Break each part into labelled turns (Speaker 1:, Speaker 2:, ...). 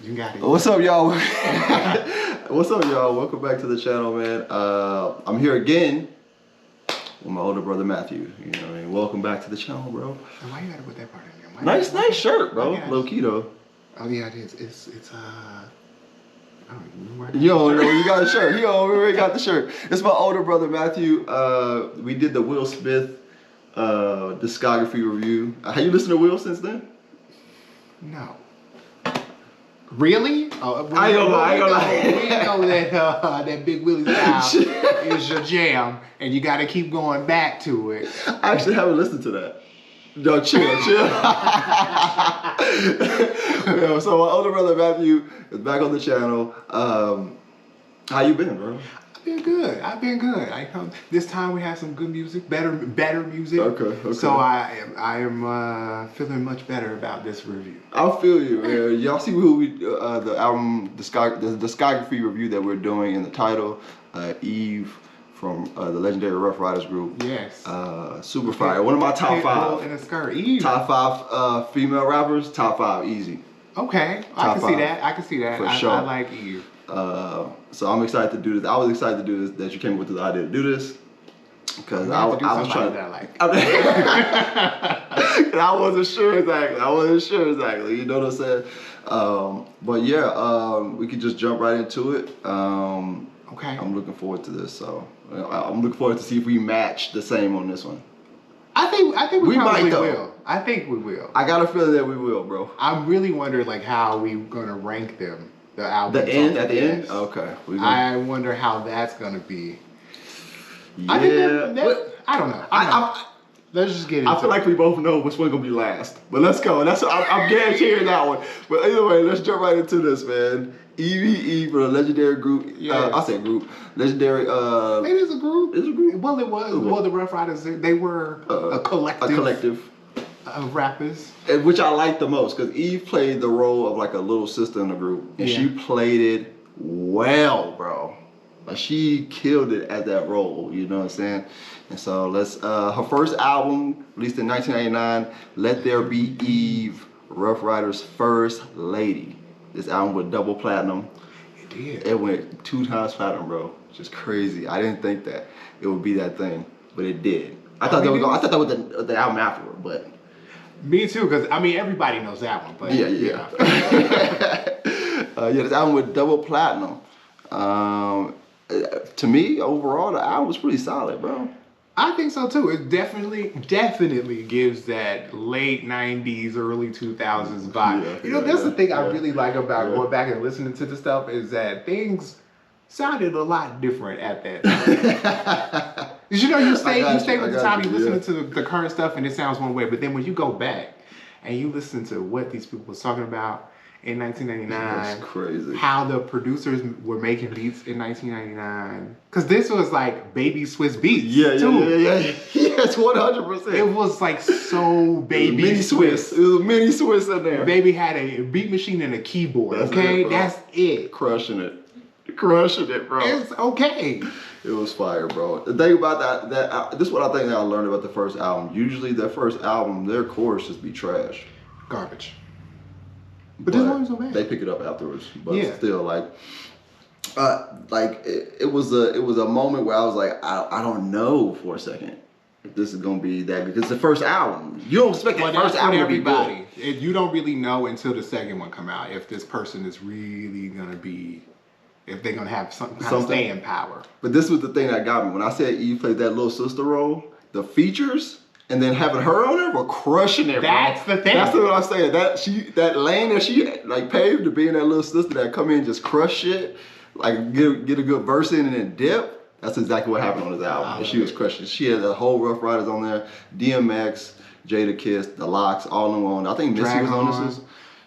Speaker 1: You got it.
Speaker 2: What's up, y'all? What's up, y'all? Welcome back to the channel, man. I'm here again with my older brother Matthew. You know what I mean? Welcome back to the channel, bro.
Speaker 1: And why you gotta put that part in there?
Speaker 2: Nice shirt, bro. Low key though.
Speaker 1: Oh yeah, it is. It's I don't even remember.
Speaker 2: You don't know you got a shirt. You already got the shirt. It's my older brother Matthew. We did the Will Smith discography review. Have you listened to Will since then?
Speaker 1: No. Really? Oh,
Speaker 2: I ain't gonna lie.
Speaker 1: We know that that Big Willie style is your jam, and you got to keep going back to it.
Speaker 2: I actually haven't listened to that. No, chill. Yeah, so my older brother Matthew is back on the channel. How you been, bro?
Speaker 1: I've been good. This time we have some good music, better music.
Speaker 2: Okay.
Speaker 1: So I am feeling much better about this review.
Speaker 2: I feel you, man. Y'all see who the album discography review that we're doing in the title, Eve from the legendary Rough Riders group.
Speaker 1: Yes.
Speaker 2: Super fire. One of my top five.
Speaker 1: In a skirt. Eve.
Speaker 2: Top five female rappers. Top five easy.
Speaker 1: Okay, I can see that.
Speaker 2: For sure.
Speaker 1: I like Eve.
Speaker 2: So I'm excited to do this. I was excited to do this, that you came up with the idea to do this. Because I was trying
Speaker 1: that I like.
Speaker 2: I wasn't sure exactly. You know what I'm saying? But yeah, we could just jump right into it.
Speaker 1: Okay.
Speaker 2: I'm looking forward to this. So I'm looking forward to see if we match the same on this one.
Speaker 1: I think we probably
Speaker 2: might,
Speaker 1: will. I think we will.
Speaker 2: I got a feeling that we will, bro.
Speaker 1: I'm really wondering like how we gonna rank them. The album. At the
Speaker 2: end? Okay.
Speaker 1: I wonder how that's gonna be.
Speaker 2: Yeah.
Speaker 1: I don't know. Let's just get into it.
Speaker 2: I feel like we both know which one gonna be last. But let's go. I'm guaranteeing that one. But either way, let's jump right into this, man. EVE for the legendary group.
Speaker 1: Yes.
Speaker 2: I said group. Legendary.
Speaker 1: It is a group.
Speaker 2: It's a group.
Speaker 1: Well, it was. Well, the Rough Riders. They were a collective.
Speaker 2: A collective.
Speaker 1: Of rappers.
Speaker 2: Which I like the most because Eve played the role of like a little sister in the group. And she played it well, bro. Like she killed it at that role, you know what I'm saying? And so her first album, released in 1999, Let There Be Eve, Rough Riders' First Lady. This album went double platinum.
Speaker 1: It did.
Speaker 2: It went 2 times platinum, bro. Just crazy. I didn't think that it would be that thing, but it did. I thought that was the album afterward, but.
Speaker 1: Me too, because I mean everybody knows that one, but
Speaker 2: yeah. This album with double platinum. To me, overall, the album was pretty solid, bro.
Speaker 1: I think so too. It definitely gives that late '90s, early 2000s vibe. That's the thing I really like about going back and listening to the stuff is that things sounded a lot different at that time. You stay with the time, you listen to the current stuff and it sounds one way, but then when you go back and you listen to what these people was talking about in 1999,
Speaker 2: that's crazy. How
Speaker 1: the producers were making beats in 1999, because this was like baby Swiss beats.
Speaker 2: Yeah. Yes, 100%.
Speaker 1: It was like so baby
Speaker 2: mini Swiss. It was a mini Swiss in there.
Speaker 1: Baby had a beat machine and a keyboard. That's it.
Speaker 2: Crushing it, bro.
Speaker 1: It's okay.
Speaker 2: It was fire, bro. The thing about this is what I think that I learned about the first album. Usually their first album, their chorus just be trash.
Speaker 1: Garbage. But this one was so bad.
Speaker 2: They pick it up afterwards. But still, it was a moment where I was like, I don't know for a second if this is gonna be that good. Because it's the first album. You don't expect the first album to be good.
Speaker 1: You don't really know until the second one come out if this person is really gonna be. If they're gonna have some kind of staying power.
Speaker 2: But this was the thing that got me. When I said Eve played that little sister role, the features and then having her on there were crushing it,
Speaker 1: That's the thing.
Speaker 2: That's what I'm saying. That lane that she like paved to being that little sister that come in and just crush shit, like get a good verse in and then dip. That's exactly what happened on this album. And she was crushing. She had the whole Rough Riders on there, DMX, Jada Kiss, The Locks, all in one. I think Missy was on this.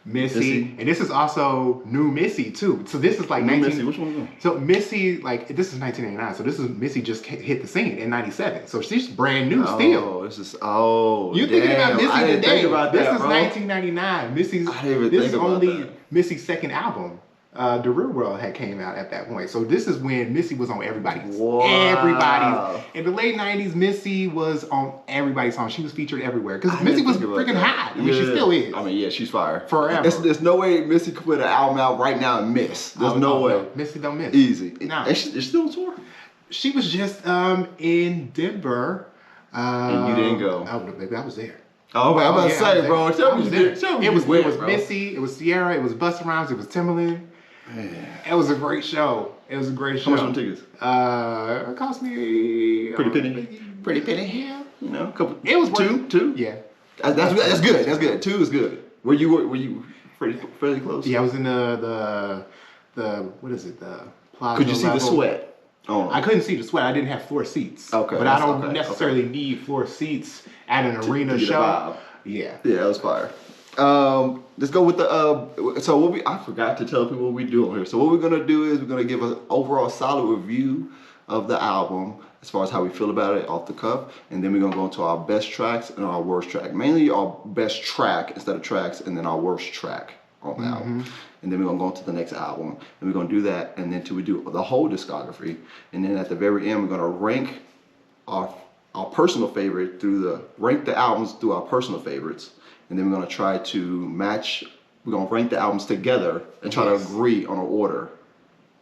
Speaker 1: Missy, and this is also new Missy too. So this is like
Speaker 2: Missy. Which one?
Speaker 1: So Missy, like this is 1989. So this is Missy just hit the scene in '97. So she's brand new still.
Speaker 2: You
Speaker 1: thinking about Missy today?
Speaker 2: Think about
Speaker 1: this
Speaker 2: that,
Speaker 1: is
Speaker 2: bro.
Speaker 1: 1999. This is only Missy's second album. The Real World had came out at that point. So this is when Missy was on everybody's.
Speaker 2: Wow.
Speaker 1: Everybody's. In the late 90s, Missy was on everybody's song. She was featured everywhere. Because Missy was freaking hot. I mean, she still is.
Speaker 2: I mean, yeah, she's fire.
Speaker 1: Forever.
Speaker 2: There's no way Missy could put an album out right now and miss. There's no way.
Speaker 1: No. Missy don't miss.
Speaker 2: Easy.
Speaker 1: No.
Speaker 2: And she's still on tour?
Speaker 1: She was just in Denver.
Speaker 2: And you didn't go?
Speaker 1: Oh, no, baby, I was there.
Speaker 2: Oh, okay, I'm about to say, bro. Tell me
Speaker 1: it was Missy, it was Sierra, it was Busta Rhymes, it was Timbaland. Man. It was a great show. It was a great show.
Speaker 2: How much were tickets?
Speaker 1: It cost me
Speaker 2: pretty penny.
Speaker 1: Pretty penny. Yeah.
Speaker 2: You know, a couple.
Speaker 1: It was
Speaker 2: two.
Speaker 1: Yeah.
Speaker 2: That's good. That's good. 2 is good. Were you fairly close?
Speaker 1: Yeah, I was in the what is it? The plaza.
Speaker 2: Could you see
Speaker 1: level.
Speaker 2: the sweat? Oh.
Speaker 1: I couldn't see the sweat. I didn't have floor seats.
Speaker 2: Okay.
Speaker 1: But I don't necessarily need floor seats at an arena show. Yeah.
Speaker 2: Yeah, that was fire. Let's go with the so I forgot to tell people what we do on here. So what we're gonna do is we're gonna give an overall solid review of the album as far as how we feel about it off the cuff, and then we're gonna go into our best tracks and our worst track. Mainly our best track instead of tracks, and then our worst track on the album. And then we're gonna go into the next album, and we're gonna do that, and then till we do the whole discography, and then at the very end we're gonna rank our personal favorite rank the albums through our personal favorites, and then we're gonna try to match. We're gonna rank the albums together and try to agree on an order.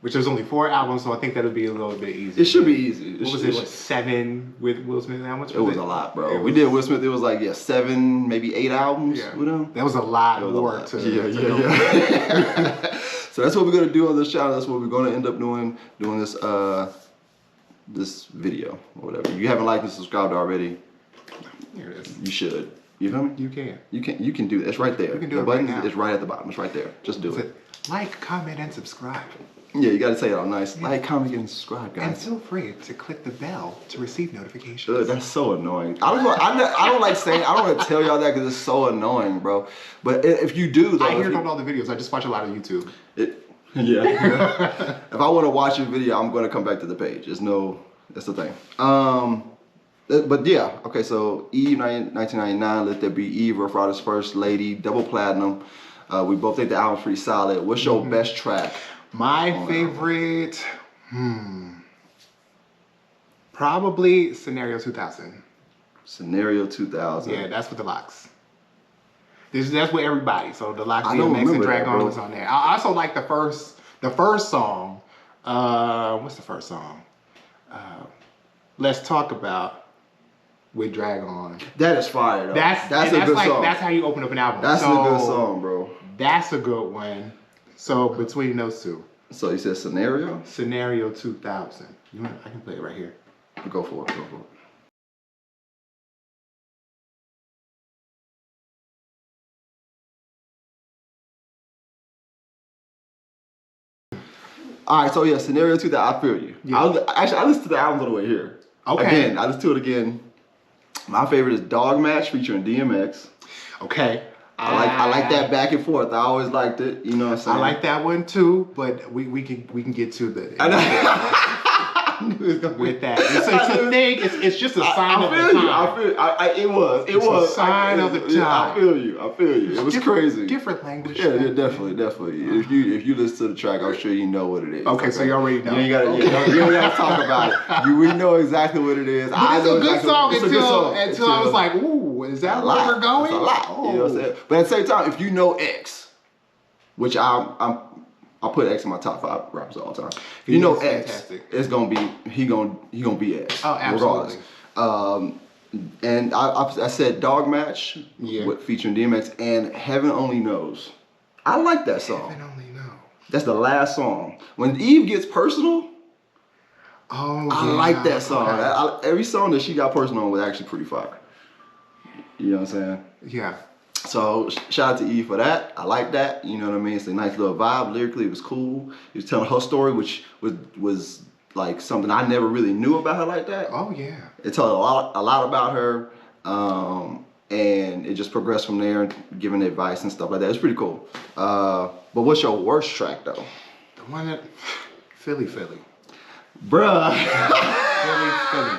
Speaker 1: Which there's only 4 albums, so I think that'll be a little bit easier.
Speaker 2: It should be easy.
Speaker 1: What was it? What, 7 with Will Smith? How much?
Speaker 2: It was a lot, bro. We did Will Smith. It was like 7, maybe 8 albums with him.
Speaker 1: That was a lot of work to
Speaker 2: yeah. So that's what we're gonna do on this channel. That's what we're gonna end up doing this this video or whatever. If you haven't liked and subscribed already,
Speaker 1: here it is.
Speaker 2: You should. You feel me?
Speaker 1: You can.
Speaker 2: You can do it. It's right there.
Speaker 1: You can do
Speaker 2: the
Speaker 1: it
Speaker 2: button
Speaker 1: right now.
Speaker 2: is right at the bottom. It's right there. Just do it.
Speaker 1: Like, comment, and subscribe.
Speaker 2: Yeah, you gotta say it all nice. Yeah. Like, comment, and subscribe, guys.
Speaker 1: And feel free to click the bell to receive notifications.
Speaker 2: That's so annoying. I don't like saying. I don't want to tell y'all that because it's so annoying, bro. But if you do, though,
Speaker 1: I hear it on all the videos. I just watch a lot of YouTube.
Speaker 2: Yeah. If I want to watch your video, I'm gonna come back to the page. That's the thing. But yeah, okay. So Eve 1999, Let There Be Eve, Rough Riders First Lady, double platinum. We both think the album's pretty solid. What's your best track?
Speaker 1: My favorite, probably Scenario 2000.
Speaker 2: Scenario 2000.
Speaker 1: Yeah, that's with the Locks. That's with everybody. So the Locks, DMX, and Dragon was on there. I also like the first song. What's the first song? Let's Talk About with Dragon.
Speaker 2: That is fire, though.
Speaker 1: That's a good song. That's how you open up an album.
Speaker 2: That's a good song, bro.
Speaker 1: That's a good one. So between those two.
Speaker 2: So you said Scenario?
Speaker 1: Scenario 2000. I can play it right here.
Speaker 2: Go for it. All right, so yeah, Scenario 2000, I feel you. Yeah. I listened to the album on the way here.
Speaker 1: Okay.
Speaker 2: Again, I listened to it again. My favorite is Dog Match featuring DMX.
Speaker 1: Okay.
Speaker 2: I like that back and forth. I always liked it. You know what I'm saying?
Speaker 1: I like that one too, but we can get to the with that. It's a thing. It's just a sign of the time.
Speaker 2: It was
Speaker 1: a sign of the time.
Speaker 2: I feel you. It was crazy.
Speaker 1: Different language.
Speaker 2: Yeah, definitely. If you listen to the track, I'm sure you know what it is.
Speaker 1: Okay, so you already know.
Speaker 2: You ain't gotta talk about it. We know exactly what it is.
Speaker 1: But it's a good song until I was like, ooh, is that where we're going?
Speaker 2: It's a lot. Oh. You know what I'm saying? But at the same time, if you know X, which I'll put X in my top 5 rappers all the time. If you know X, fantastic. It's gonna be he gonna be X.
Speaker 1: Oh, absolutely.
Speaker 2: Regardless. And I said Dog Match with featuring DMX and Heaven Only Knows. I like that song.
Speaker 1: Heaven Only Knows.
Speaker 2: That's the last song. When Eve gets personal, I like that song. Okay. Every song that she got personal on was actually pretty fire. You know what I'm saying?
Speaker 1: Yeah.
Speaker 2: So shout out to Eve for that. I like that. You know what I mean? It's a nice little vibe. Lyrically, it was cool. He was telling her story, which was like something I never really knew about her like that.
Speaker 1: Oh yeah.
Speaker 2: It told a lot about her, and it just progressed from there, giving advice and stuff like that. It's pretty cool. But what's your worst track though?
Speaker 1: The one that Philly.
Speaker 2: Bruh.
Speaker 1: Philly.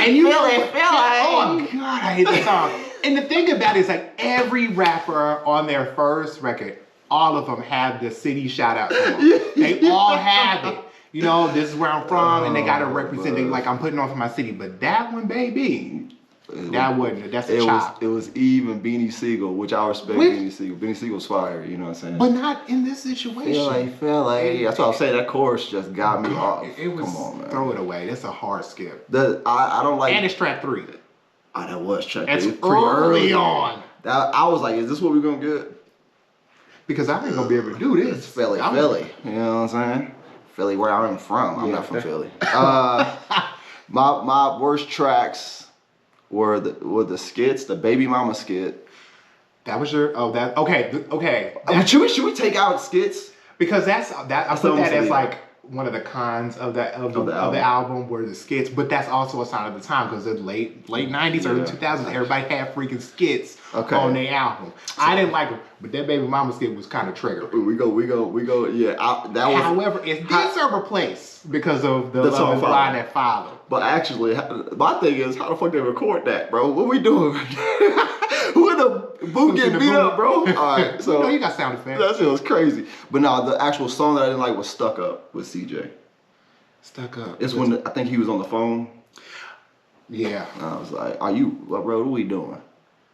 Speaker 1: And you know, oh God, I hate that song. And the thing about it is like every rapper on their first record all of them have the city shout out song. They all have it. You know, this is where I'm from, and they gotta represent it like I'm putting on for my city. But that one, baby, that's a chop.
Speaker 2: It was Eve and Beanie Siegel, which I respect Beanie Siegel. Beanie Siegel's fire, you know what I'm saying?
Speaker 1: But not in this situation.
Speaker 2: Feel like. That's what I'm saying. That chorus just got me off.
Speaker 1: It was,
Speaker 2: come on, man.
Speaker 1: Throw it away. That's a hard skip.
Speaker 2: I don't like.
Speaker 1: And it's track 3.
Speaker 2: Oh, that was track 3.
Speaker 1: That's early on.
Speaker 2: I was like, is this what we're gonna get?
Speaker 1: Because I ain't gonna be able to do this.
Speaker 2: It's Philly. You know what I'm saying? Philly, where I'm from. I'm not from Philly. My worst tracks were the skits, the Baby Mama skit.
Speaker 1: That was your okay.
Speaker 2: Should we take out skits?
Speaker 1: Because I put that as like one of the cons of the album were the skits, but that's also a sign of the time because in late 90s, early 2000s, everybody had freaking skits on their album. I didn't like them, but that Baby Mama skit was kind of triggering.
Speaker 2: We go. Yeah,
Speaker 1: however, it did serve a place because of the Love Is Blind that followed.
Speaker 2: But actually, my thing is, how the fuck they record that, bro? What we doing? Who in the booth getting beat up, bro? All right, so
Speaker 1: you got sound effects.
Speaker 2: That shit was crazy. But no, the actual song that I didn't like was "Stuck Up" with CJ.
Speaker 1: Stuck Up.
Speaker 2: It's when I think he was on the phone.
Speaker 1: Yeah.
Speaker 2: I was like, bro, what are we doing?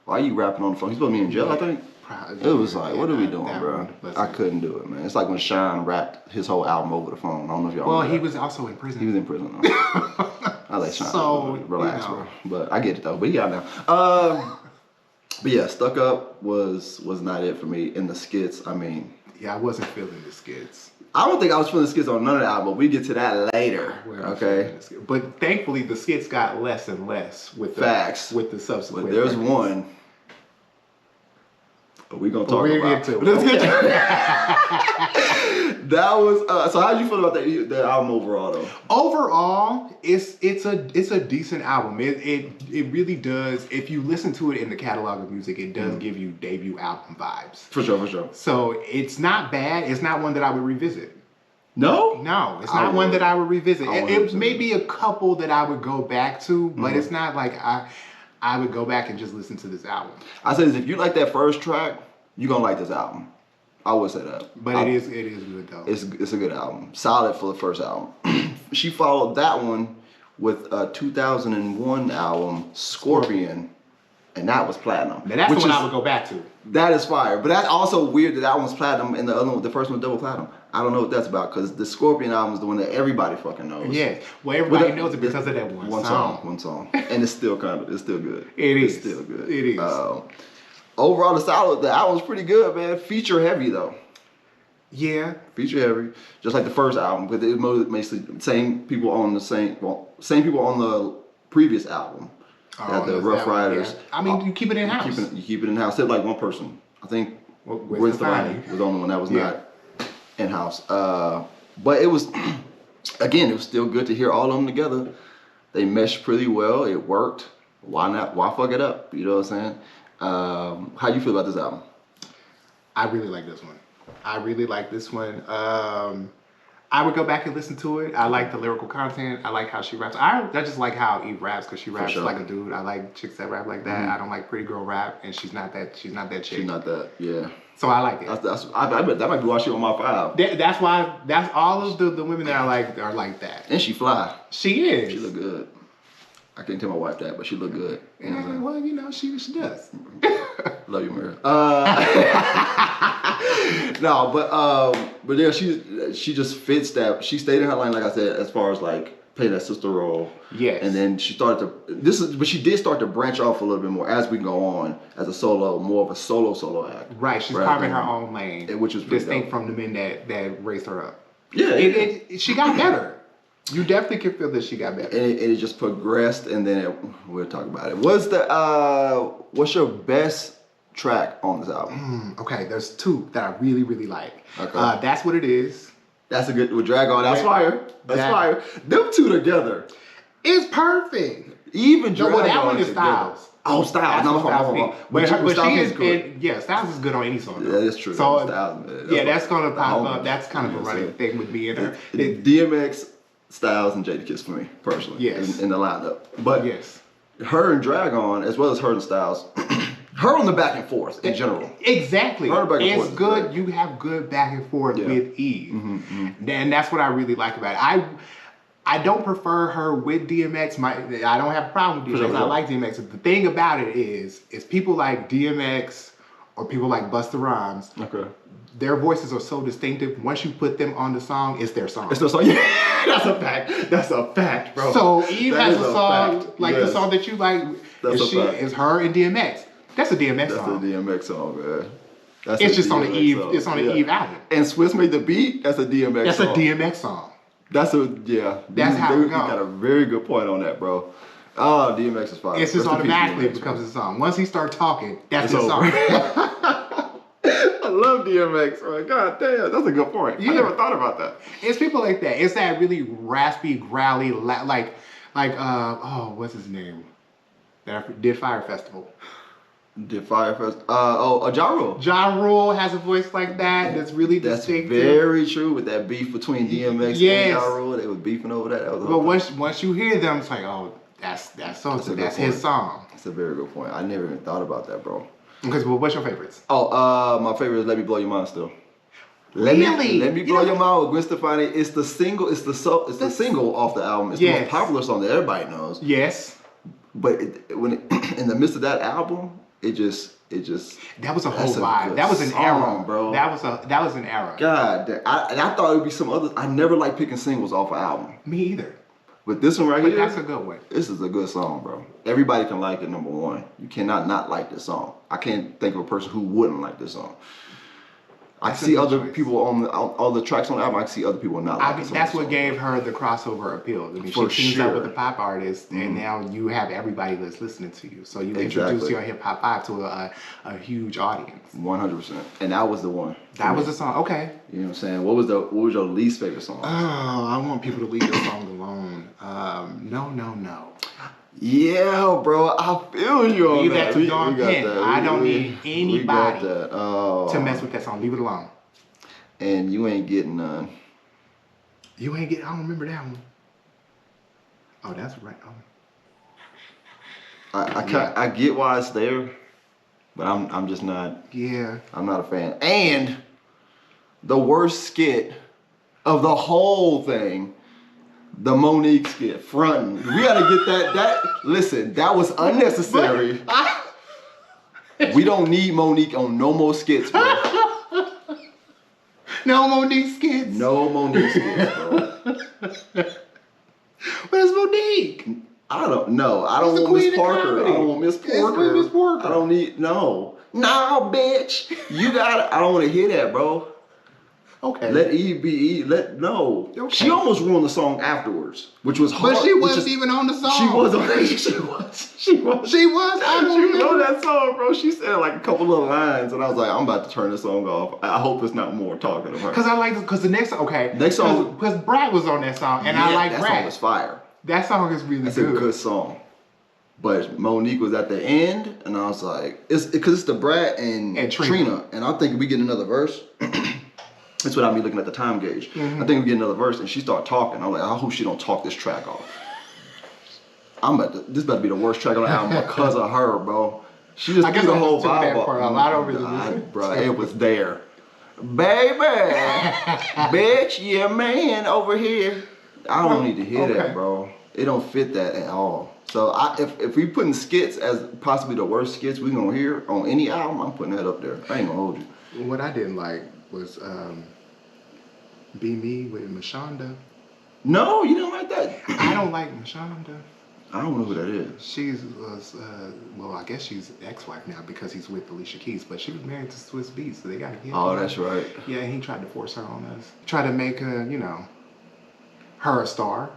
Speaker 2: Why are you rapping on the phone? He's supposed to be in jail, I think. It was like, what are we doing, bro? I couldn't do it, man. It's like when Sean rapped his whole album over the phone. I don't know if y'all
Speaker 1: Well, he was also in prison.
Speaker 2: He was in prison, though. I let Sean relax, bro. But I get it, though. But he got now. But yeah, Stuck Up was not it for me. And the skits, I mean.
Speaker 1: Yeah, I wasn't feeling the skits.
Speaker 2: I don't think I was feeling the skits on none of the album. We get to that later, okay?
Speaker 1: But thankfully, the skits got less and less with the
Speaker 2: facts
Speaker 1: with the subsequent.
Speaker 2: But there's one. We're gonna talk about.
Speaker 1: Let's get to it.
Speaker 2: That was so. How did you feel about the album overall, though?
Speaker 1: Overall, it's a decent album. It really does. If you listen to it in the catalog of music, it does give you debut album vibes. For sure. So it's not bad. It's not one that I would revisit.
Speaker 2: No,
Speaker 1: it's not one that I would revisit. It may be a couple that I would go back to, but it's not like I would go back and just listen to this album.
Speaker 2: I say this: if you like that first track, you're gonna like this album. I would say that.
Speaker 1: But it is good though.
Speaker 2: It's a good album. Solid for the first album. She followed that one with a 2001 album, Scorpion, and that was platinum.
Speaker 1: Now that's the one I would go back to.
Speaker 2: That is fire. But that's also weird that one's platinum and the other one, the first one, double platinum. I don't know what that's about because the Scorpion album is the one that everybody fucking knows.
Speaker 1: Yeah. Well, everybody knows it because of that one song.
Speaker 2: One song. And it's still good.
Speaker 1: It's
Speaker 2: still good.
Speaker 1: It is.
Speaker 2: Overall, the album's pretty good, man. Feature heavy though.
Speaker 1: Yeah.
Speaker 2: Feature heavy, just like the first album, but it mostly same people on the previous album. The Rough Riders.
Speaker 1: Yeah. I mean, you keep it in house.
Speaker 2: You keep it in house. Except like one person. I think Gwen Stefani was the only one that was not in house. But it was again, it was still good to hear all of them together. They meshed pretty well. It worked. Why not? Why fuck it up? You know what I'm saying? How you feel about this album?
Speaker 1: I really like this one. I would go back and listen to it. I like the lyrical content. I like how she raps. I just like how Eve raps because she raps like a dude. I like chicks that rap like that. I don't like pretty girl rap, and she's not that chick.
Speaker 2: She's not that. Yeah.
Speaker 1: So I like it.
Speaker 2: I bet that might be why she on my 5.
Speaker 1: That's why. That's all of the women that I like are like that.
Speaker 2: And she fly.
Speaker 1: She is.
Speaker 2: She look good. I can't tell my wife that, but she look good.
Speaker 1: Yeah, well, she does.
Speaker 2: Love you, Mary. No, but yeah, she just fits that. She stayed in her lane, like I said, as far as like playing that sister role.
Speaker 1: Yes.
Speaker 2: And then she started but she did start to branch off a little bit more as we go on as a solo, more of a solo act.
Speaker 1: Right. She's carving her own lane,
Speaker 2: which was
Speaker 1: distinct from the men that raised her up.
Speaker 2: Yeah.
Speaker 1: She got better. You definitely can feel that she got better.
Speaker 2: And it just progressed, and then we'll talk about it. What's your best track on this album?
Speaker 1: Okay, there's 2 that I really, really like.
Speaker 2: Okay.
Speaker 1: That's What It Is.
Speaker 2: That's a good, with Drag On, that's fire. That's fire. Them 2 together.
Speaker 1: It's perfect.
Speaker 2: Even Drag On
Speaker 1: that one is
Speaker 2: together.
Speaker 1: Styles.
Speaker 2: Oh, Styles. No,
Speaker 1: but Styles is good. Yeah, Styles is good on any song.
Speaker 2: Yeah, that's true.
Speaker 1: So,
Speaker 2: Styles,
Speaker 1: that's going to pop up. That's kind of a running thing with me and her.
Speaker 2: DMX, Styles, and Jadakiss for me, personally.
Speaker 1: Yes.
Speaker 2: In the lineup. But
Speaker 1: yes.
Speaker 2: Her and Drag On, as well as her and Styles, Her on the back and forth in general.
Speaker 1: Exactly.
Speaker 2: Her back and
Speaker 1: It's
Speaker 2: forth
Speaker 1: good.
Speaker 2: great.
Speaker 1: You have good back and forth with Eve. And that's what I really like about it. I don't prefer her with DMX. I don't have a problem with DMX. I like DMX. The thing about it is people like DMX or people like Busta Rhymes.
Speaker 2: Okay.
Speaker 1: Their voices are so distinctive. Once you put them on the song, it's their song.
Speaker 2: It's their song. Yeah, that's a fact. That's a fact, bro.
Speaker 1: So Eve
Speaker 2: that
Speaker 1: has a song
Speaker 2: fact.
Speaker 1: like the song that you like.
Speaker 2: That's
Speaker 1: Is her and DMX. That's a DMX song.
Speaker 2: That's a DMX song, man.
Speaker 1: It's just on the Eve. It's on the Eve album.
Speaker 2: And Swiss made the beat. That's a DMX song.
Speaker 1: That's a DMX song.
Speaker 2: That's how
Speaker 1: it
Speaker 2: You got a very good point on that, bro. Oh, DMX is fire.
Speaker 1: It's just automatically becomes a song. Once he starts talking, that's his
Speaker 2: over.
Speaker 1: song.
Speaker 2: I love DMX, bro. God damn, that's a good point. I never thought about that.
Speaker 1: It's people like that. It's that really raspy, growly, what's his name? That did Fire Festival.
Speaker 2: Did Fire Fest? Ja Rule.
Speaker 1: Ja Rule has a voice like that. That's really distinctive.
Speaker 2: That's very true with that beef between DMX and Ja Rule. They were beefing over that.
Speaker 1: But once you hear them, it's like, oh, that's his song.
Speaker 2: That's a very good point. I never even thought about that, bro.
Speaker 1: Okay, so what's your favorites?
Speaker 2: My favorite is "Let Me Blow Your Mind" still. Let me blow your mind with Gwen Stefani. It's the single. It's the single off the album. It's the most popular song that everybody knows.
Speaker 1: Yes.
Speaker 2: But in the midst of that album, it just
Speaker 1: that was a whole vibe. That was an era,
Speaker 2: bro.
Speaker 1: That was an era.
Speaker 2: God, I thought it would be some others. I never like picking singles off an album.
Speaker 1: Me either.
Speaker 2: But this one right here,
Speaker 1: that's a good one.
Speaker 2: This is a good song, bro. Everybody can like it. Number one, you cannot not like this song. I can't think of a person who wouldn't like this song. I see other people on all the tracks on the album. I see other people not like it.
Speaker 1: That's what gave her the crossover appeal. I mean, she teams up with a pop artist, and now you have everybody that's listening to you. So you introduce your hip hop vibe to a huge audience.
Speaker 2: 100%. And that was the one.
Speaker 1: That was the song. Okay.
Speaker 2: You know what I'm saying? What was your least favorite song?
Speaker 1: Oh, I want people to leave the song alone. No.
Speaker 2: Yeah, bro, I feel you on
Speaker 1: Leave
Speaker 2: that.
Speaker 1: to Dawn Penn. I don't need anybody to mess with that song. Leave it alone.
Speaker 2: And you ain't getting none.
Speaker 1: I don't remember that one. Oh, that's right. Oh.
Speaker 2: I get why it's there, but I'm just not.
Speaker 1: Yeah. I'm
Speaker 2: not a fan. And the worst skit of the whole thing. The Monique skit, frontin'. We gotta get that. Listen, that was unnecessary. We don't need Monique on no more skits, bro.
Speaker 1: No Monique skits.
Speaker 2: No Monique skits, bro.
Speaker 1: Where's Monique?
Speaker 2: I don't know. I don't want Miss Parker. I don't want Miss Parker. I don't need no, bitch. You got. I don't want to hear that, bro.
Speaker 1: Okay.
Speaker 2: Let Eve be Eve. Okay. She almost ruined the song afterwards, which was hard.
Speaker 1: But she wasn't even on the song.
Speaker 2: She was on it. She was. She was on that song, bro. She said like a couple of lines, and I was like, I'm about to turn this song off. I hope it's not more talking to her.
Speaker 1: Because the next song, because Brad was on that song, and I like Brad.
Speaker 2: That song was fire.
Speaker 1: That song is really good.
Speaker 2: That's a good song. But Monique was at the end, and I was like, it's because it's the Brad and Trina, and I'm thinking we get another verse. That's what I mean looking at the time gauge. I think we get another verse and she started talking. I'm like, I hope she don't talk this track off. This about to be the worst track on the album because of her, bro. She just threw the whole vibe off.
Speaker 1: I don't really listen.
Speaker 2: Bro, it was there. Baby, bitch, yeah, man, over here. I don't need to hear that, bro. It don't fit that at all. So if we putting skits as possibly the worst skits we gonna hear on any album, I'm putting that up there. I ain't gonna hold you.
Speaker 1: What I didn't like was Be Me with Mashonda.
Speaker 2: No, you didn't like that.
Speaker 1: I don't like Mashonda.
Speaker 2: I don't know who that is.
Speaker 1: She was, I guess she's ex-wife now because he's with Alicia Keys, but she was married to Swiss Beats, so they got to get
Speaker 2: Oh, that's right.
Speaker 1: Yeah, he tried to force her on us. Tried to make her, her a star.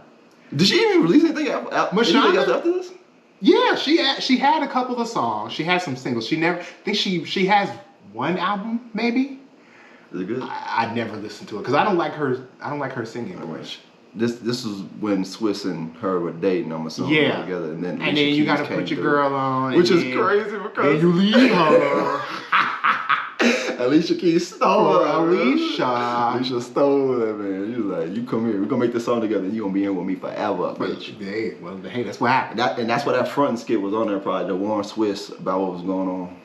Speaker 2: Did she even release anything after this?
Speaker 1: Yeah, she had a couple of songs. She had some singles. She never, I think she has one album, maybe.
Speaker 2: Is it good?
Speaker 1: I never listened to it because I don't like her singing voice.
Speaker 2: This is when Swiss and her were dating, I'm assuming, together, and then
Speaker 1: you got to put your girl on,
Speaker 2: which is crazy because
Speaker 1: you leave her.
Speaker 2: Alicia Keys stole her.
Speaker 1: Alicia
Speaker 2: stole her, man. You was like, you come here, we're gonna make this song together, and you gonna be in with me forever, bitch.
Speaker 1: Hey, that's what happened.
Speaker 2: And that's why that front skit was on there, probably the Warren Swiss about what was going on.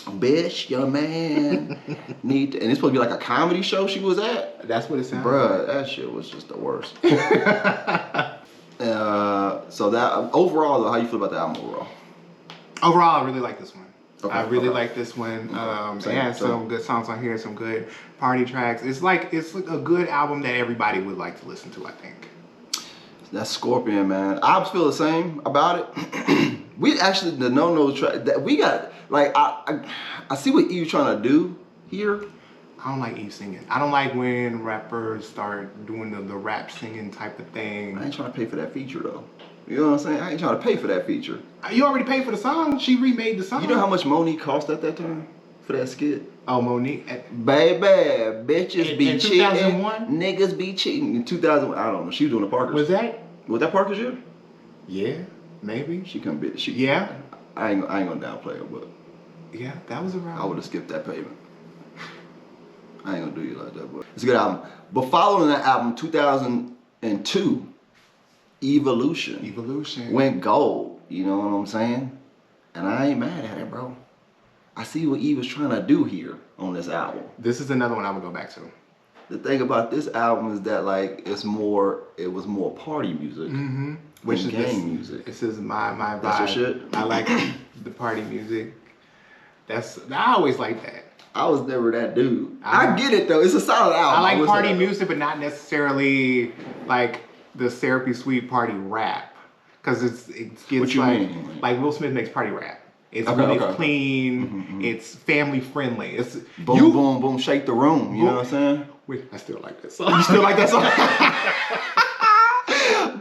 Speaker 2: Bitch, your man need to, and it's supposed to be like a comedy show she was at.
Speaker 1: That's what it sounds
Speaker 2: Bruh,
Speaker 1: like.
Speaker 2: that shit was just the worst. So that overall though, how you feel about the album overall?
Speaker 1: Overall, I really like this one.
Speaker 2: Okay,
Speaker 1: I really like this one. It has some good songs on here, some good party tracks. It's like a good album that everybody would like to listen to, I think.
Speaker 2: That's Scorpion, man. I feel the same about it. We actually the no track that we got. Like I see what Eve trying to do here.
Speaker 1: I don't like Eve singing. I don't like when rappers start doing the rap singing type of thing.
Speaker 2: I ain't trying to pay for that feature though. You know what I'm saying? I ain't trying to pay for that feature.
Speaker 1: You already paid for the song. She remade the song.
Speaker 2: You know how much Monique cost at that time for that skit?
Speaker 1: Oh, Monique.
Speaker 2: Baby, bitches be
Speaker 1: in
Speaker 2: cheating.
Speaker 1: 2001?
Speaker 2: Niggas be cheating. In 2000, I don't know. She was doing the Parkers. Was that Parker's year?
Speaker 1: Yeah, maybe.
Speaker 2: She couldn't be.
Speaker 1: Yeah.
Speaker 2: I ain't gonna downplay her, but
Speaker 1: yeah, that was around.
Speaker 2: I would have skipped that payment. I ain't gonna do you like that, but it's a good album. But following that album, 2002, Evolution went gold. You know what I'm saying? And I ain't mad at it, bro. I see what Eve was trying to do here on this album.
Speaker 1: This is another one I would go back to.
Speaker 2: The thing about this album is that like it was more party music,
Speaker 1: which is
Speaker 2: gang music.
Speaker 1: This is my vibe.
Speaker 2: That's your shit.
Speaker 1: I like the party music. I always like that.
Speaker 2: I was never that dude. I get it though. It's a solid album.
Speaker 1: I like party music, but not necessarily like the therapy suite party rap, because it gets
Speaker 2: what you mean?
Speaker 1: Like Will Smith makes party rap. It's really clean.
Speaker 2: Mm-hmm.
Speaker 1: It's family friendly. It's
Speaker 2: boom, boom, boom, shake the room. You know what I'm saying?
Speaker 1: Wait, I still like that song.
Speaker 2: You still like that song?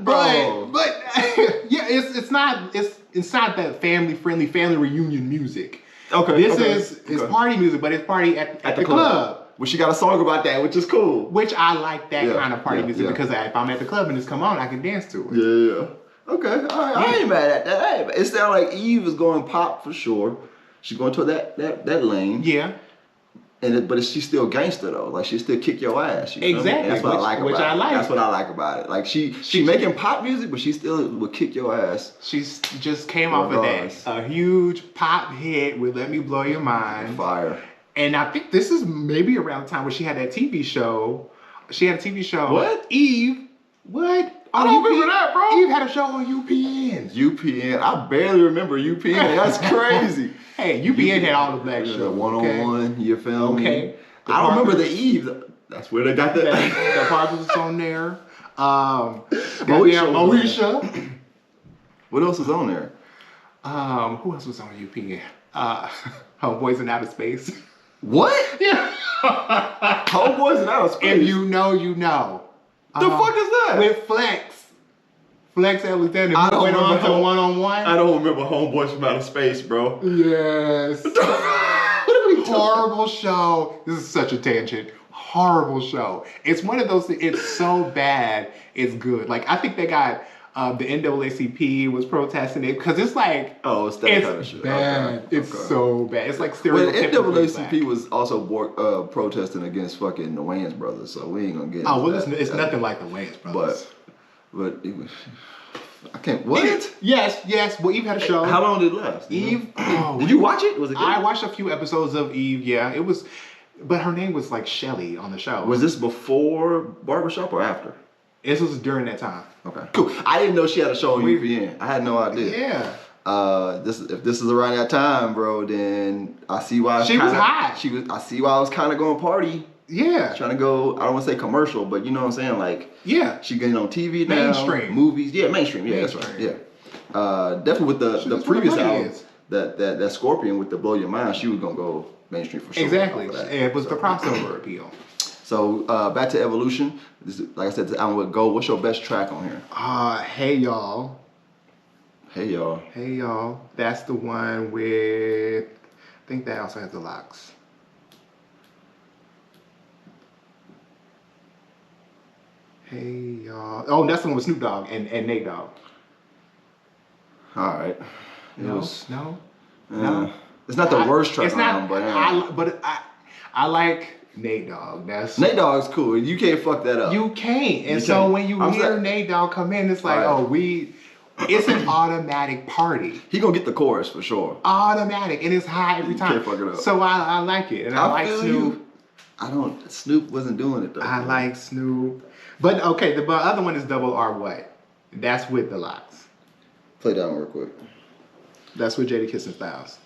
Speaker 1: but yeah, it's not that family friendly, family reunion music.
Speaker 2: Okay.
Speaker 1: This is party music, but it's party at the club.
Speaker 2: Well, she got a song about that, which is cool.
Speaker 1: Which I like that kind of party music because if I'm at the club and it's come on, I can dance to it.
Speaker 2: Yeah. Okay. All right. I ain't mad at that. It sounds like Eve is going pop for sure. She's going to that lane.
Speaker 1: Yeah.
Speaker 2: But she's still gangster though. Like she still kick your ass. You
Speaker 1: exactly.
Speaker 2: That's what I like about it. That's what I like about it. Like she making pop music, but she still will kick your ass.
Speaker 1: She's just came off of that a huge pop hit with "Let Me Blow Your Mind."
Speaker 2: Fire.
Speaker 1: And I think this is maybe around the time where she had that TV show. She had a TV show.
Speaker 2: What?
Speaker 1: Eve. What?
Speaker 2: I don't remember that, bro.
Speaker 1: Eve had a show on UPN.
Speaker 2: UPN. I barely remember UPN. That's crazy.
Speaker 1: Hey, UPN had all the black shows.
Speaker 2: The one-on-one, you feel me?
Speaker 1: Okay.
Speaker 2: I don't remember the Eve. That's where they got that.
Speaker 1: The Parkers was on there. Moesha.
Speaker 2: What else was on there?
Speaker 1: Who else was on UPN? Homeboys in Outer Space.
Speaker 2: What?
Speaker 1: Yeah.
Speaker 2: Homeboys in Outer Space.
Speaker 1: If you know, you know.
Speaker 2: The fuck is that?
Speaker 1: With Flex Alexander.
Speaker 2: I don't remember
Speaker 1: on one-on-one.
Speaker 2: I don't remember Homeboys from Outer Space, bro.
Speaker 1: Yes. Horrible show. This is such a tangent. Horrible show. It's one of those things. It's so bad. It's good. Like I think they got the NAACP was protesting it because it's like
Speaker 2: it's that kind of shit.
Speaker 1: Bad.
Speaker 2: Okay.
Speaker 1: It's so bad. It's like
Speaker 2: stereotypical. Well, NAACP was also protesting against fucking the Wayans brothers, so we ain't gonna get.
Speaker 1: Oh well, it's nothing like the Wayans brothers.
Speaker 2: But it was, I can't. What?
Speaker 1: Yes. Well, Eve had a show.
Speaker 2: How long did it last?
Speaker 1: Eve.
Speaker 2: Did you watch it? Was it good?
Speaker 1: I watched a few episodes of Eve. Yeah, it was. But her name was like Shelly on the show.
Speaker 2: Was this before Barbershop or after?
Speaker 1: This was during that time.
Speaker 2: Okay. Cool. I didn't know she had a show on UPN. I had no idea.
Speaker 1: Yeah.
Speaker 2: If this is around that time, bro, then I see why
Speaker 1: she was hot.
Speaker 2: I see why I was kind of going party.
Speaker 1: Yeah.
Speaker 2: Trying to go, I don't want to say commercial, but you know what I'm saying? Like, she getting on TV now.
Speaker 1: Mainstream.
Speaker 2: Movies. Yeah, mainstream. Yeah, that's right. Yeah. Definitely with the previous album, that Scorpion with the Blow Your Mind, she was going to go mainstream for sure.
Speaker 1: Exactly. It was the crossover appeal.
Speaker 2: So, back to Evolution. This is, like I said, this album would go. What's your best track on here?
Speaker 1: Hey Y'all.
Speaker 2: Hey Y'all.
Speaker 1: Hey Y'all. That's the one with, I think that also has the locks. Hey Y'all. Oh, that's the one with Snoop Dogg and Nate Dogg.
Speaker 2: All right.
Speaker 1: No.
Speaker 2: It's not the worst track on,
Speaker 1: but I like Nate Dogg.
Speaker 2: Nate Dogg's cool. You can't fuck that up.
Speaker 1: You can't. And so when you hear Nate Dogg come in, it's like, It's an automatic party.
Speaker 2: He gonna get the chorus for sure.
Speaker 1: Automatic, and it's high every time.
Speaker 2: Can't fuck it up.
Speaker 1: So I like it, and I like Snoop.
Speaker 2: Snoop wasn't doing it though.
Speaker 1: I like Snoop. But okay, the other one is Double R What? That's with the Locks.
Speaker 2: Play that one real quick.
Speaker 1: That's with Jada Kiss and Styles.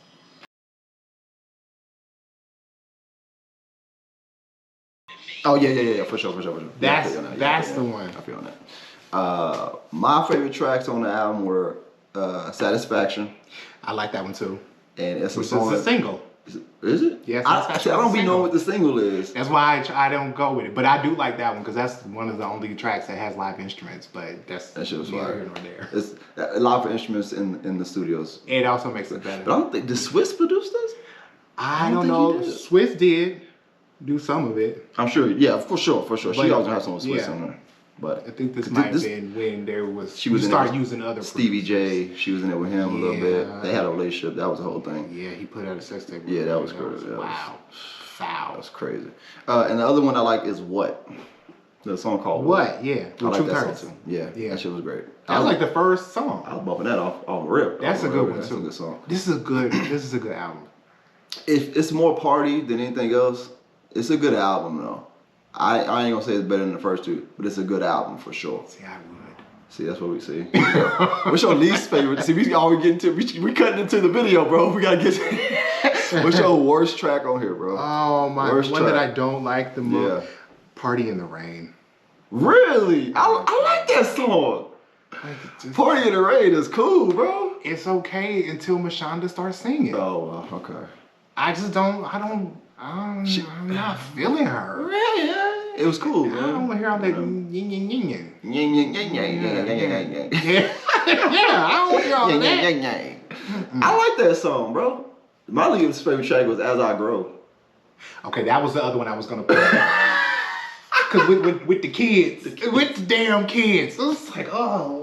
Speaker 2: Oh yeah, for sure.
Speaker 1: That's
Speaker 2: the
Speaker 1: one.
Speaker 2: I feel on that. My favorite tracks on the album were Satisfaction.
Speaker 1: I like that one too.
Speaker 2: And it's a
Speaker 1: Which
Speaker 2: song.
Speaker 1: is a single.
Speaker 2: Is it?
Speaker 1: Yes.
Speaker 2: I don't be knowing what the single is.
Speaker 1: That's why I don't go with it. But I do like that one because that's one of the only tracks that has live instruments. But that
Speaker 2: shit was
Speaker 1: neither
Speaker 2: fire.
Speaker 1: here nor there.
Speaker 2: It's a lot of instruments in the studios.
Speaker 1: It also makes it better.
Speaker 2: But I don't think, did Swiss produce this?
Speaker 1: I don't know. Swiss did do some of it.
Speaker 2: I'm sure. Yeah, for sure. She always gonna have some Swiss on there. But
Speaker 1: I think this might have been when there was
Speaker 2: she started
Speaker 1: using other
Speaker 2: Stevie
Speaker 1: producers.
Speaker 2: J. She was in there with him a little bit. They had a relationship. That was the whole thing.
Speaker 1: Yeah, he put out a sex tape.
Speaker 2: Yeah, that was crazy.
Speaker 1: Wow. Foul.
Speaker 2: That was crazy. And the other one I like is What. The song called
Speaker 1: What? Yeah.
Speaker 2: I like that song too. Yeah, that shit was great.
Speaker 1: That was like the first song.
Speaker 2: I was bumping that off rip.
Speaker 1: That's a good one
Speaker 2: That's
Speaker 1: too.
Speaker 2: a good song.
Speaker 1: This is a good album.
Speaker 2: If it's more party than anything else, it's a good album though. I ain't gonna say it's better than the first two, but it's a good album for sure.
Speaker 1: See, I would.
Speaker 2: See, that's what we see. What's your least favorite? See, we always get into we cutting into the video, bro. We gotta get. What's your worst track on here, bro?
Speaker 1: Oh my,
Speaker 2: worst
Speaker 1: the one
Speaker 2: track.
Speaker 1: that I don't like the most.
Speaker 2: Yeah.
Speaker 1: Party in the Rain.
Speaker 2: Really? I like that song. Party in the Rain is cool, bro.
Speaker 1: It's okay until Mashonda starts singing.
Speaker 2: Oh, okay.
Speaker 1: I just don't. I'm not feeling her.
Speaker 2: Yeah. It was cool, man.
Speaker 1: I don't want to hear all that yin yin yin yin.
Speaker 2: Yeah,
Speaker 1: I don't want to hear all that.
Speaker 2: I like that song, bro. My least favorite track was As I Grow.
Speaker 1: Okay, that was the other one I was gonna put. Cause with the kids, with the damn kids, it was like, oh.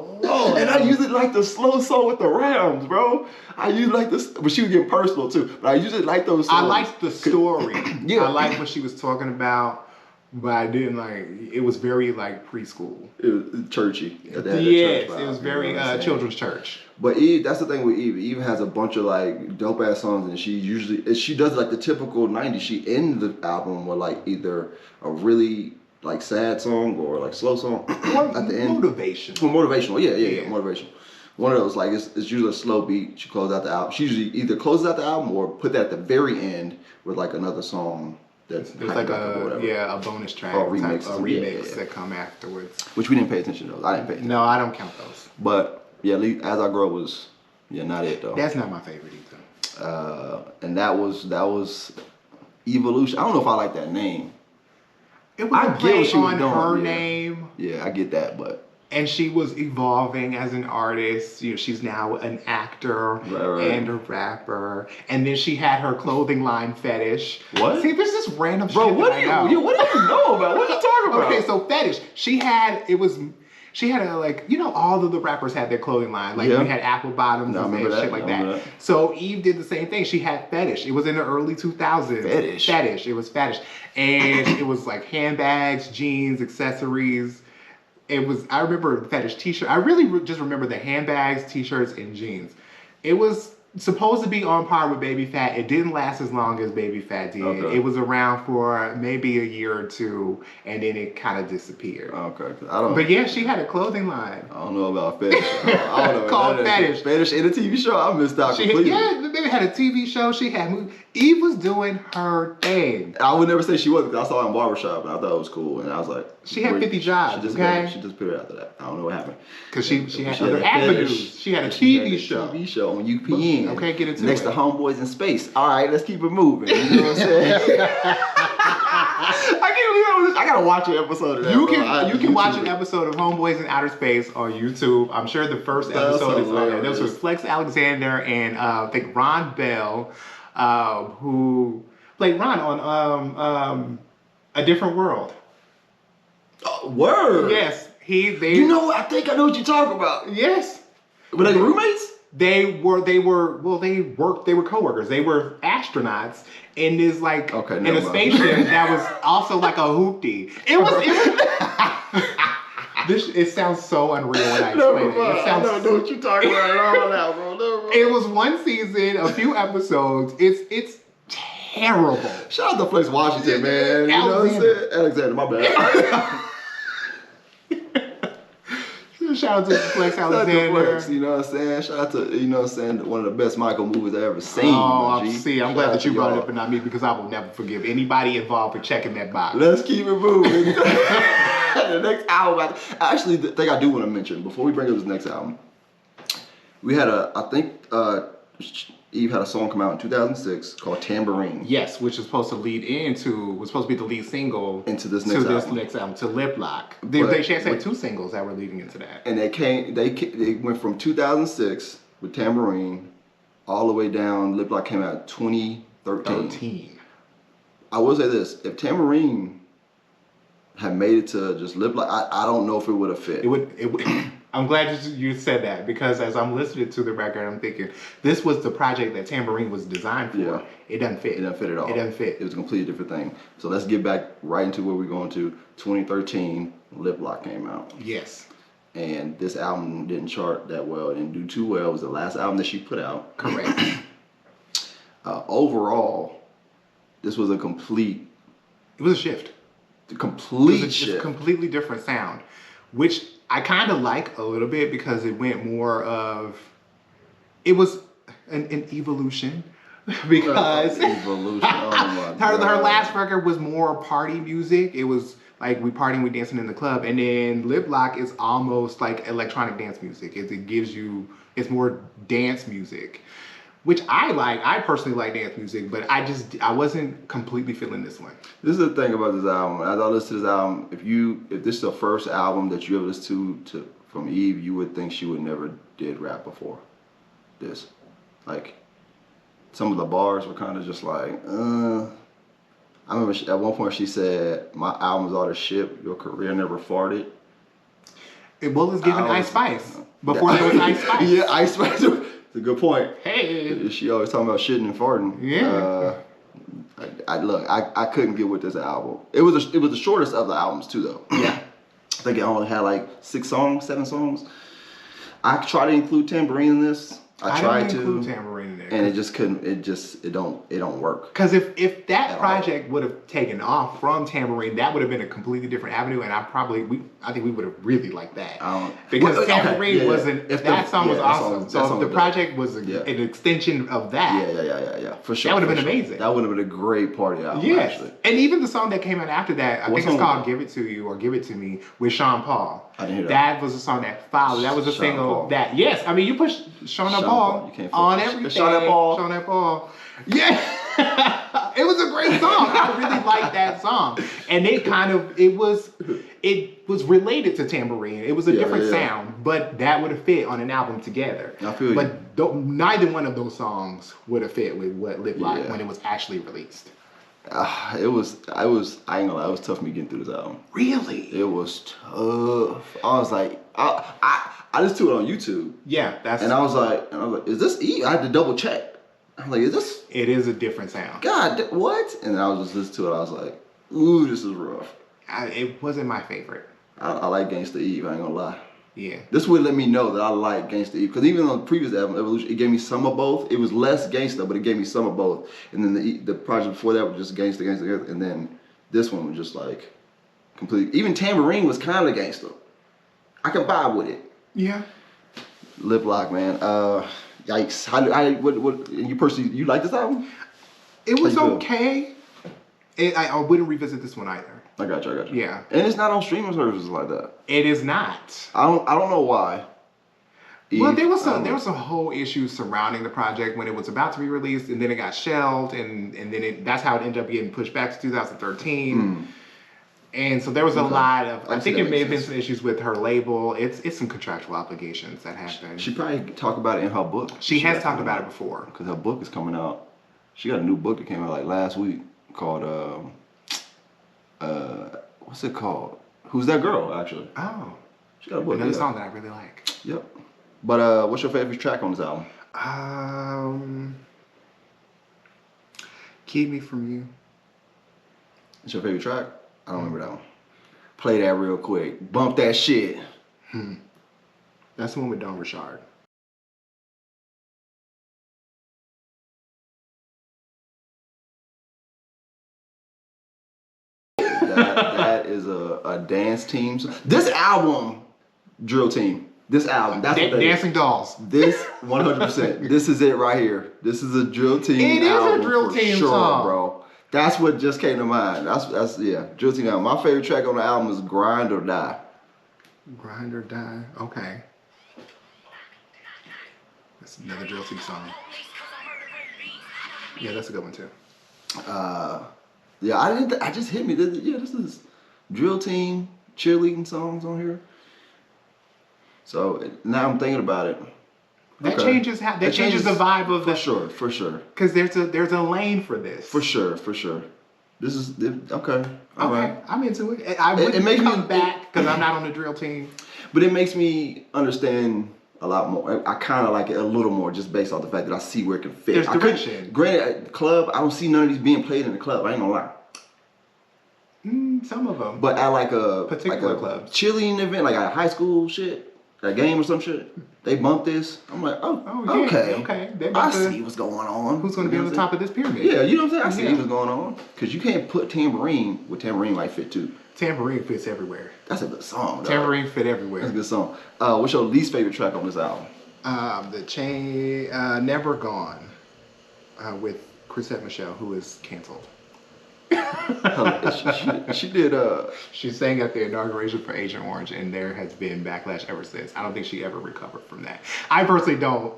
Speaker 2: And I usually like the slow song with the Rams, bro. I usually like this, but she was getting personal too. But I usually like those songs.
Speaker 1: I liked the story.
Speaker 2: Yeah.
Speaker 1: I liked what she was talking about, but I didn't like. It was very like preschool.
Speaker 2: It was churchy.
Speaker 1: Yes, it was very children's church.
Speaker 2: But Eve, that's the thing with Eve. Eve has a bunch of like dope ass songs, and she does like the typical '90s. She ends the album with like either a really like sad song or like slow song at the end.
Speaker 1: Motivation.
Speaker 2: Well, motivational. Yeah, motivational. One of those like it's usually a slow beat. She closes out the album. She usually either closes out the album or put that at the very end with like another song. There's
Speaker 1: like a bonus track
Speaker 2: or remix,
Speaker 1: that come afterwards.
Speaker 2: Which we didn't pay attention to those. I didn't pay attention.
Speaker 1: No, I don't count those.
Speaker 2: But yeah, As I Grow was not it though.
Speaker 1: That's not my favorite either.
Speaker 2: And that was Evolution. I don't know if I like that name.
Speaker 1: It was a play on her name.
Speaker 2: Yeah, I get that, but.
Speaker 1: And she was evolving as an artist. You know, she's now an actor and a rapper. And then she had her clothing line fetish.
Speaker 2: What?
Speaker 1: See, there's this random
Speaker 2: Bro,
Speaker 1: shit
Speaker 2: what
Speaker 1: that
Speaker 2: do
Speaker 1: I know.
Speaker 2: you know about? What are you talking about?
Speaker 1: Okay, so fetish. She had a like, you know, all of the rappers had their clothing line. Like we had apple bottoms and shit like that. So Eve did the same thing. She had fetish. It was in the early 2000s. Fetish. It was fetish. And it was like handbags, jeans, accessories. I remember the fetish t-shirt. I really just remember the handbags, t-shirts, and jeans. It was supposed to be on par with Baby Phat. It didn't last as long as Baby Phat did. Okay. It was around for maybe a year or two, and then it kind of disappeared.
Speaker 2: Okay.
Speaker 1: But yeah, she had a clothing line.
Speaker 2: I don't know about fetish. I don't know.
Speaker 1: Called Fetish.
Speaker 2: Fetish in a TV show? I missed out completely.
Speaker 1: The baby had a TV show. She had movies. Eve was doing her thing.
Speaker 2: I would never say she wasn't, because I saw her in Barbershop, and I thought it was cool, and I was like...
Speaker 1: She had 50 jobs,
Speaker 2: She just put it after that. I don't know what happened.
Speaker 1: Because she had other avenues. She had a TV show.
Speaker 2: TV show on UPN.
Speaker 1: Okay, get into
Speaker 2: Next to Homeboys in Space. All right, let's keep it moving. You know what I'm saying? I can't believe I gotta watch an episode of that.
Speaker 1: You can watch an episode of Homeboys in Outer Space on YouTube. I'm sure the first episode is on there. That was Flex Alexander and I think Ron Bell, who played Ron on A Different World.
Speaker 2: Word.
Speaker 1: Yes,
Speaker 2: You know, I think I know what you're talking about.
Speaker 1: Yes.
Speaker 2: Were they roommates?
Speaker 1: They were coworkers. They were astronauts in this in a spaceship that was also like a hoopty. It was It sounds so unreal when I explain it. It sounds.
Speaker 2: I don't know what you're talking about at all now, bro. No, bro.
Speaker 1: It was one season, a few episodes. It's terrible.
Speaker 2: Shout out to Flex Washington, man. You know what I'm saying? Alexander, my bad.
Speaker 1: Shout out to Flex Alexander.
Speaker 2: Flex, you know what I'm saying? Shout out to, you know what I'm saying, one of the best Michael movies I've ever seen.
Speaker 1: Oh, I'm glad that you brought it up and not me, because I will never forgive anybody involved for checking that box.
Speaker 2: Let's keep it moving. The next album, actually, the thing I do want to mention before we bring up this next album, we had Eve had a song come out in 2006 called Tambourine.
Speaker 1: Yes, which was supposed to was supposed to be the lead single
Speaker 2: into this next album,
Speaker 1: to Lip Lock. They should have 2 singles that were leading into that.
Speaker 2: And they went from 2006 with Tambourine all the way down. Lip Lock came out 2013. I will say this: if Tambourine had made it to just Lip Lock, I don't know if it would have fit.
Speaker 1: It would. I'm glad you said that, because as I'm listening to the record, I'm thinking this was the project that Tambourine was designed for. Yeah. It doesn't fit.
Speaker 2: It doesn't fit at all.
Speaker 1: It doesn't fit.
Speaker 2: It was a completely different thing. So let's get back right into where we're going to. 2013, Lip Lock came out.
Speaker 1: Yes.
Speaker 2: And this album didn't chart that well. It didn't do too well. It was the last album that she put out.
Speaker 1: Correct.
Speaker 2: Overall, this was a complete...
Speaker 1: It was a shift.
Speaker 2: A complete shift.
Speaker 1: Just a completely different sound, which I kind of like a little bit, because it went more of... It was an evolution. Because
Speaker 2: evolution. Oh my
Speaker 1: her last record was more party music. It was like we partying, we dancing in the club, and then Lip Lock is almost like electronic dance music. It's more dance music, which I like. I personally like dance music, but I wasn't completely feeling this one.
Speaker 2: This is the thing about this album. As I listen to this album, if this is the first album that you ever listen to from Eve, you would think she would never did rap before this. Like, some of the bars were kind of just like, I remember at one point she said, "My album's all the shit, your career never farted."
Speaker 1: It was given Ice Spice. Before there was Ice Spice.
Speaker 2: Yeah, Ice Spice. It's a good point.
Speaker 1: Hey.
Speaker 2: She always talking about shitting and farting.
Speaker 1: Yeah.
Speaker 2: I couldn't get with this album. It was the shortest of the albums too, though.
Speaker 1: Yeah.
Speaker 2: I think it only had like 7 songs. I tried to include Tambourine in this. I tried to
Speaker 1: include Tambourine in there,
Speaker 2: and it just couldn't. It don't work.
Speaker 1: Because if that project would have taken off from Tambourine, that would have been a completely different avenue, and I think we would have really liked that. Because Tambourine wasn't. That song was awesome. So if the project was an extension of that,
Speaker 2: yeah, for sure.
Speaker 1: That would have been amazing.
Speaker 2: That would have been a great party album.
Speaker 1: Yes,
Speaker 2: actually.
Speaker 1: And even the song that came out after that, I think it's called "Give It to You" or "Give It to Me" with Sean Paul.
Speaker 2: I didn't hear
Speaker 1: that. That was a song that followed. That was a single that, yes, I mean, you push Sean Paul on everything. Sean Paul. Yeah. It was a great song. I really liked that song. And it was related to Tambourine. It was a different sound, but that would have fit on an album together.
Speaker 2: I feel you.
Speaker 1: But neither one of those songs would have fit with what Lip Lock when it was actually released.
Speaker 2: I ain't gonna lie, it was tough for me getting through this album.
Speaker 1: Really?
Speaker 2: It was tough. I was like, I listened to it on YouTube.
Speaker 1: Yeah,
Speaker 2: I was like, is this E? I had to double check. I'm like, is this?
Speaker 1: It is a different sound.
Speaker 2: God, what? And I was just listening to it. I was like, ooh, this is rough.
Speaker 1: It wasn't my favorite.
Speaker 2: I like Gangsta Eve. I ain't gonna lie.
Speaker 1: Yeah.
Speaker 2: This would let me know that I like Gangsta Eve, because even on the previous album, Evolution, it gave me some of both. It was less gangsta, but it gave me some of both. And then the project before that was just gangsta, and then this one was just like completely. Even Tambourine was kind of gangsta. I can vibe with it.
Speaker 1: Yeah.
Speaker 2: Lip Lock, man. Yikes. What you personally, you like this album?
Speaker 1: It was okay. I wouldn't revisit this one either.
Speaker 2: I got you.
Speaker 1: Yeah.
Speaker 2: And it's not on streaming services like that.
Speaker 1: It is not.
Speaker 2: I don't know why.
Speaker 1: Well, there was some whole issue surrounding the project when it was about to be released, and then it got shelved, and then that's how it ended up getting pushed back to 2013. And so there was a lot of, I think it may have been some issues with her label. It's some contractual obligations that happened.
Speaker 2: She probably talked about it in her book.
Speaker 1: She has talked about it before.
Speaker 2: Because her book is coming out. She got a new book that came out like last week called, what's it called? Who's That Girl, actually.
Speaker 1: Oh.
Speaker 2: She got a book.
Speaker 1: Another song that I really like.
Speaker 2: Yep. But what's your favorite track on this album?
Speaker 1: Keep Me From You.
Speaker 2: It's your favorite track? I don't remember that one. Play that real quick. Bump that shit.
Speaker 1: That's the one with Don Richard.
Speaker 2: That is a dance team. This album, Drill Team. This album, that's what
Speaker 1: Dancing Dolls.
Speaker 2: This 100%. This is it right here. This is a Drill Team.
Speaker 1: It
Speaker 2: album
Speaker 1: is a Drill
Speaker 2: for
Speaker 1: Team
Speaker 2: sure,
Speaker 1: song,
Speaker 2: bro. That's what just came to mind. That's yeah, Drill Team album. My favorite track on the album is Grind or Die.
Speaker 1: Grind or Die. Okay. That's another Drill Team song. Yeah, that's a good one too.
Speaker 2: Yeah, I just hit me. This is Drill Team cheerleading songs on here. So now I'm thinking about it.
Speaker 1: That changes the vibe of the
Speaker 2: for sure.
Speaker 1: Because there's a lane for this.
Speaker 2: For sure. This is okay. All right.
Speaker 1: I'm into it. I wouldn't come back because I'm not on the Drill Team.
Speaker 2: But it makes me understand a lot more. I kind of like it a little more just based off the fact that I see where it can fit.
Speaker 1: There's direction.
Speaker 2: Granted, club, I don't see none of these being played in the club. I ain't gonna lie.
Speaker 1: Some of them.
Speaker 2: But at like a
Speaker 1: particular clubs,
Speaker 2: cheerleading event, like a high school shit, a game or some shit, they bump this. I'm like,
Speaker 1: yeah, okay.
Speaker 2: I see what's going on.
Speaker 1: Who's gonna be on the top of this pyramid?
Speaker 2: Yeah, you know what I'm saying? I see what's going on. Because you can't put Tambourine with Tambourine might fit too.
Speaker 1: Tambourine fits everywhere.
Speaker 2: That's a good song.
Speaker 1: Tambourine fit everywhere.
Speaker 2: That's a good song. What's your least favorite track on this album?
Speaker 1: Never Gone with Chrisette Michele, who is canceled.
Speaker 2: she did.
Speaker 1: She sang at the inauguration for Agent Orange, and there has been backlash ever since. I don't think she ever recovered from that. I personally don't.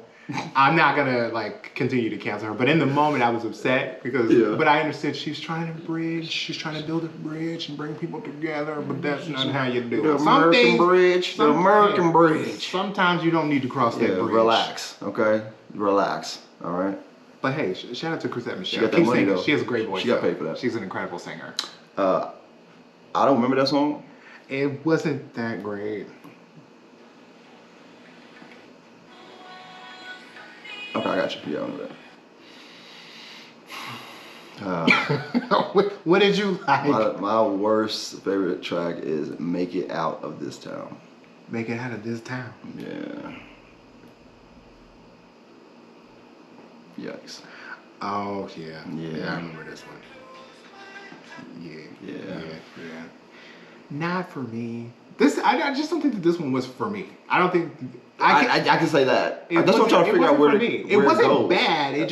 Speaker 1: I'm not gonna continue to cancel her, but in the moment I was upset because. Yeah. But I understood she's trying to bridge. She's trying to build a bridge and bring people together, but that's not how you do it.
Speaker 2: The American bridge.
Speaker 1: Sometimes you don't need to cross that bridge.
Speaker 2: Relax, okay? Relax. All right.
Speaker 1: But hey, shout out to Chrisette Michele.
Speaker 2: She got that money though.
Speaker 1: She has a great voice.
Speaker 2: She got paid for that.
Speaker 1: She's an incredible singer.
Speaker 2: I don't remember that song.
Speaker 1: It wasn't that great.
Speaker 2: Okay, I got you. Yeah, I remember that.
Speaker 1: What did you like?
Speaker 2: My worst favorite track is "Make It Out of This Town."
Speaker 1: Make it out of this town.
Speaker 2: Yeah. Yikes.
Speaker 1: Oh yeah. Yeah, I remember this one. Yeah. Not for me. I just don't think that this one was for me. I don't think
Speaker 2: I can say that. That's what I'm trying to figure out where
Speaker 1: it wasn't goes. Bad. It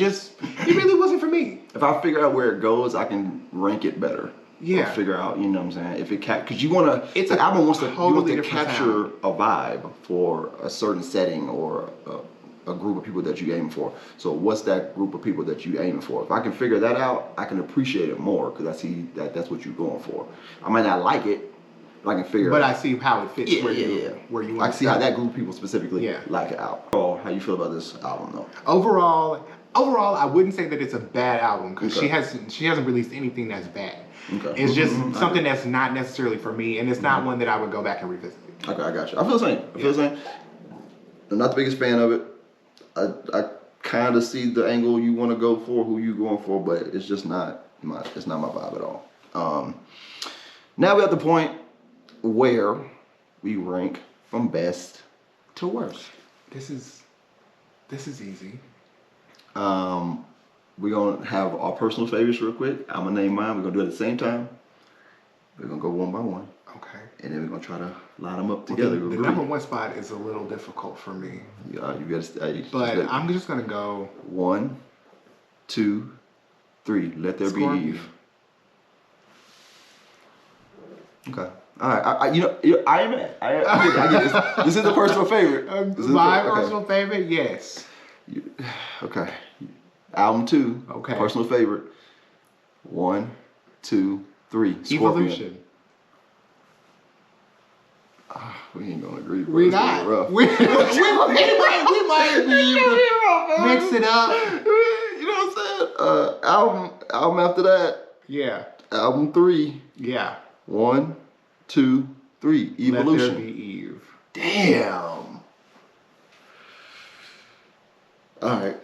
Speaker 1: really wasn't for me.
Speaker 2: If I figure out where it goes, I can rank it better.
Speaker 1: Yeah.
Speaker 2: Or figure out, you know what I'm saying? If it because you want to,
Speaker 1: it's
Speaker 2: the album wants to
Speaker 1: totally
Speaker 2: capture a vibe for a certain setting or a group of people that you aim for. So what's that group of people that you aim for? If I can figure that out, I can appreciate it more because I see that's what you're going for. I might not like it, but I can figure.
Speaker 1: But I see how it fits where you.
Speaker 2: I see how that group of people specifically like it out. Oh, how you feel about this album though?
Speaker 1: Overall, I wouldn't say that it's a bad album because she hasn't released anything that's bad.
Speaker 2: Okay.
Speaker 1: It's just something that's not necessarily for me, and it's not one that I would go back and revisit.
Speaker 2: Okay, I got you. I feel the same. I'm not the biggest fan of it. I kind of see the angle you want to go for, who you going for, but it's just not my vibe at all. Now we're at the point where we rank from best to worst.
Speaker 1: This is easy.
Speaker 2: We're gonna have our personal favorites real quick. I'm gonna name mine. We're gonna do it at the same time. We're gonna go one by one.
Speaker 1: Okay.
Speaker 2: And then we're gonna try to line them up together.
Speaker 1: The number one spot is a little difficult for me.
Speaker 2: Yeah, you gotta.
Speaker 1: But I'm just gonna go
Speaker 2: 1, 2, 3. Let There Be Eve. Okay. All right. I get this. This is a personal favorite.
Speaker 1: My personal favorite, yes.
Speaker 2: Okay. Album 2.
Speaker 1: Okay.
Speaker 2: Personal favorite. 1, 2, 3. Scorpion.
Speaker 1: Evolution.
Speaker 2: We ain't gonna agree.
Speaker 1: We not. We might be able to mix it up.
Speaker 2: You know what I'm saying? Album after that.
Speaker 1: Yeah.
Speaker 2: Album 3.
Speaker 1: Yeah.
Speaker 2: 1, 2, 3. Evolution.
Speaker 1: Let There Be Eve.
Speaker 2: Damn. All right.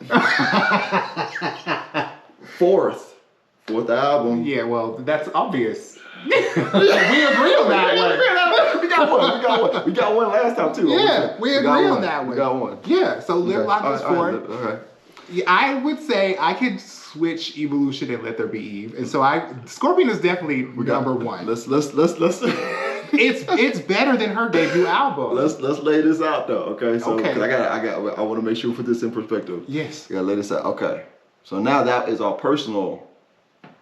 Speaker 2: Fourth album.
Speaker 1: Yeah, well, that's obvious. We agree on that one.
Speaker 2: We got one last time too.
Speaker 1: Yeah, we agree on that one.
Speaker 2: We got one.
Speaker 1: Yeah, so Lip Lock is 4.
Speaker 2: Okay.
Speaker 1: Yeah, I would say I could switch Evolution and Let There Be Eve, and so Scorpion is definitely number 1.
Speaker 2: Let's.
Speaker 1: It's better than her debut album.
Speaker 2: Let's lay this out though. Okay, so 'cause I want to make sure we put this in perspective.
Speaker 1: Yes.
Speaker 2: I gotta lay this out. Okay, so now that is our personal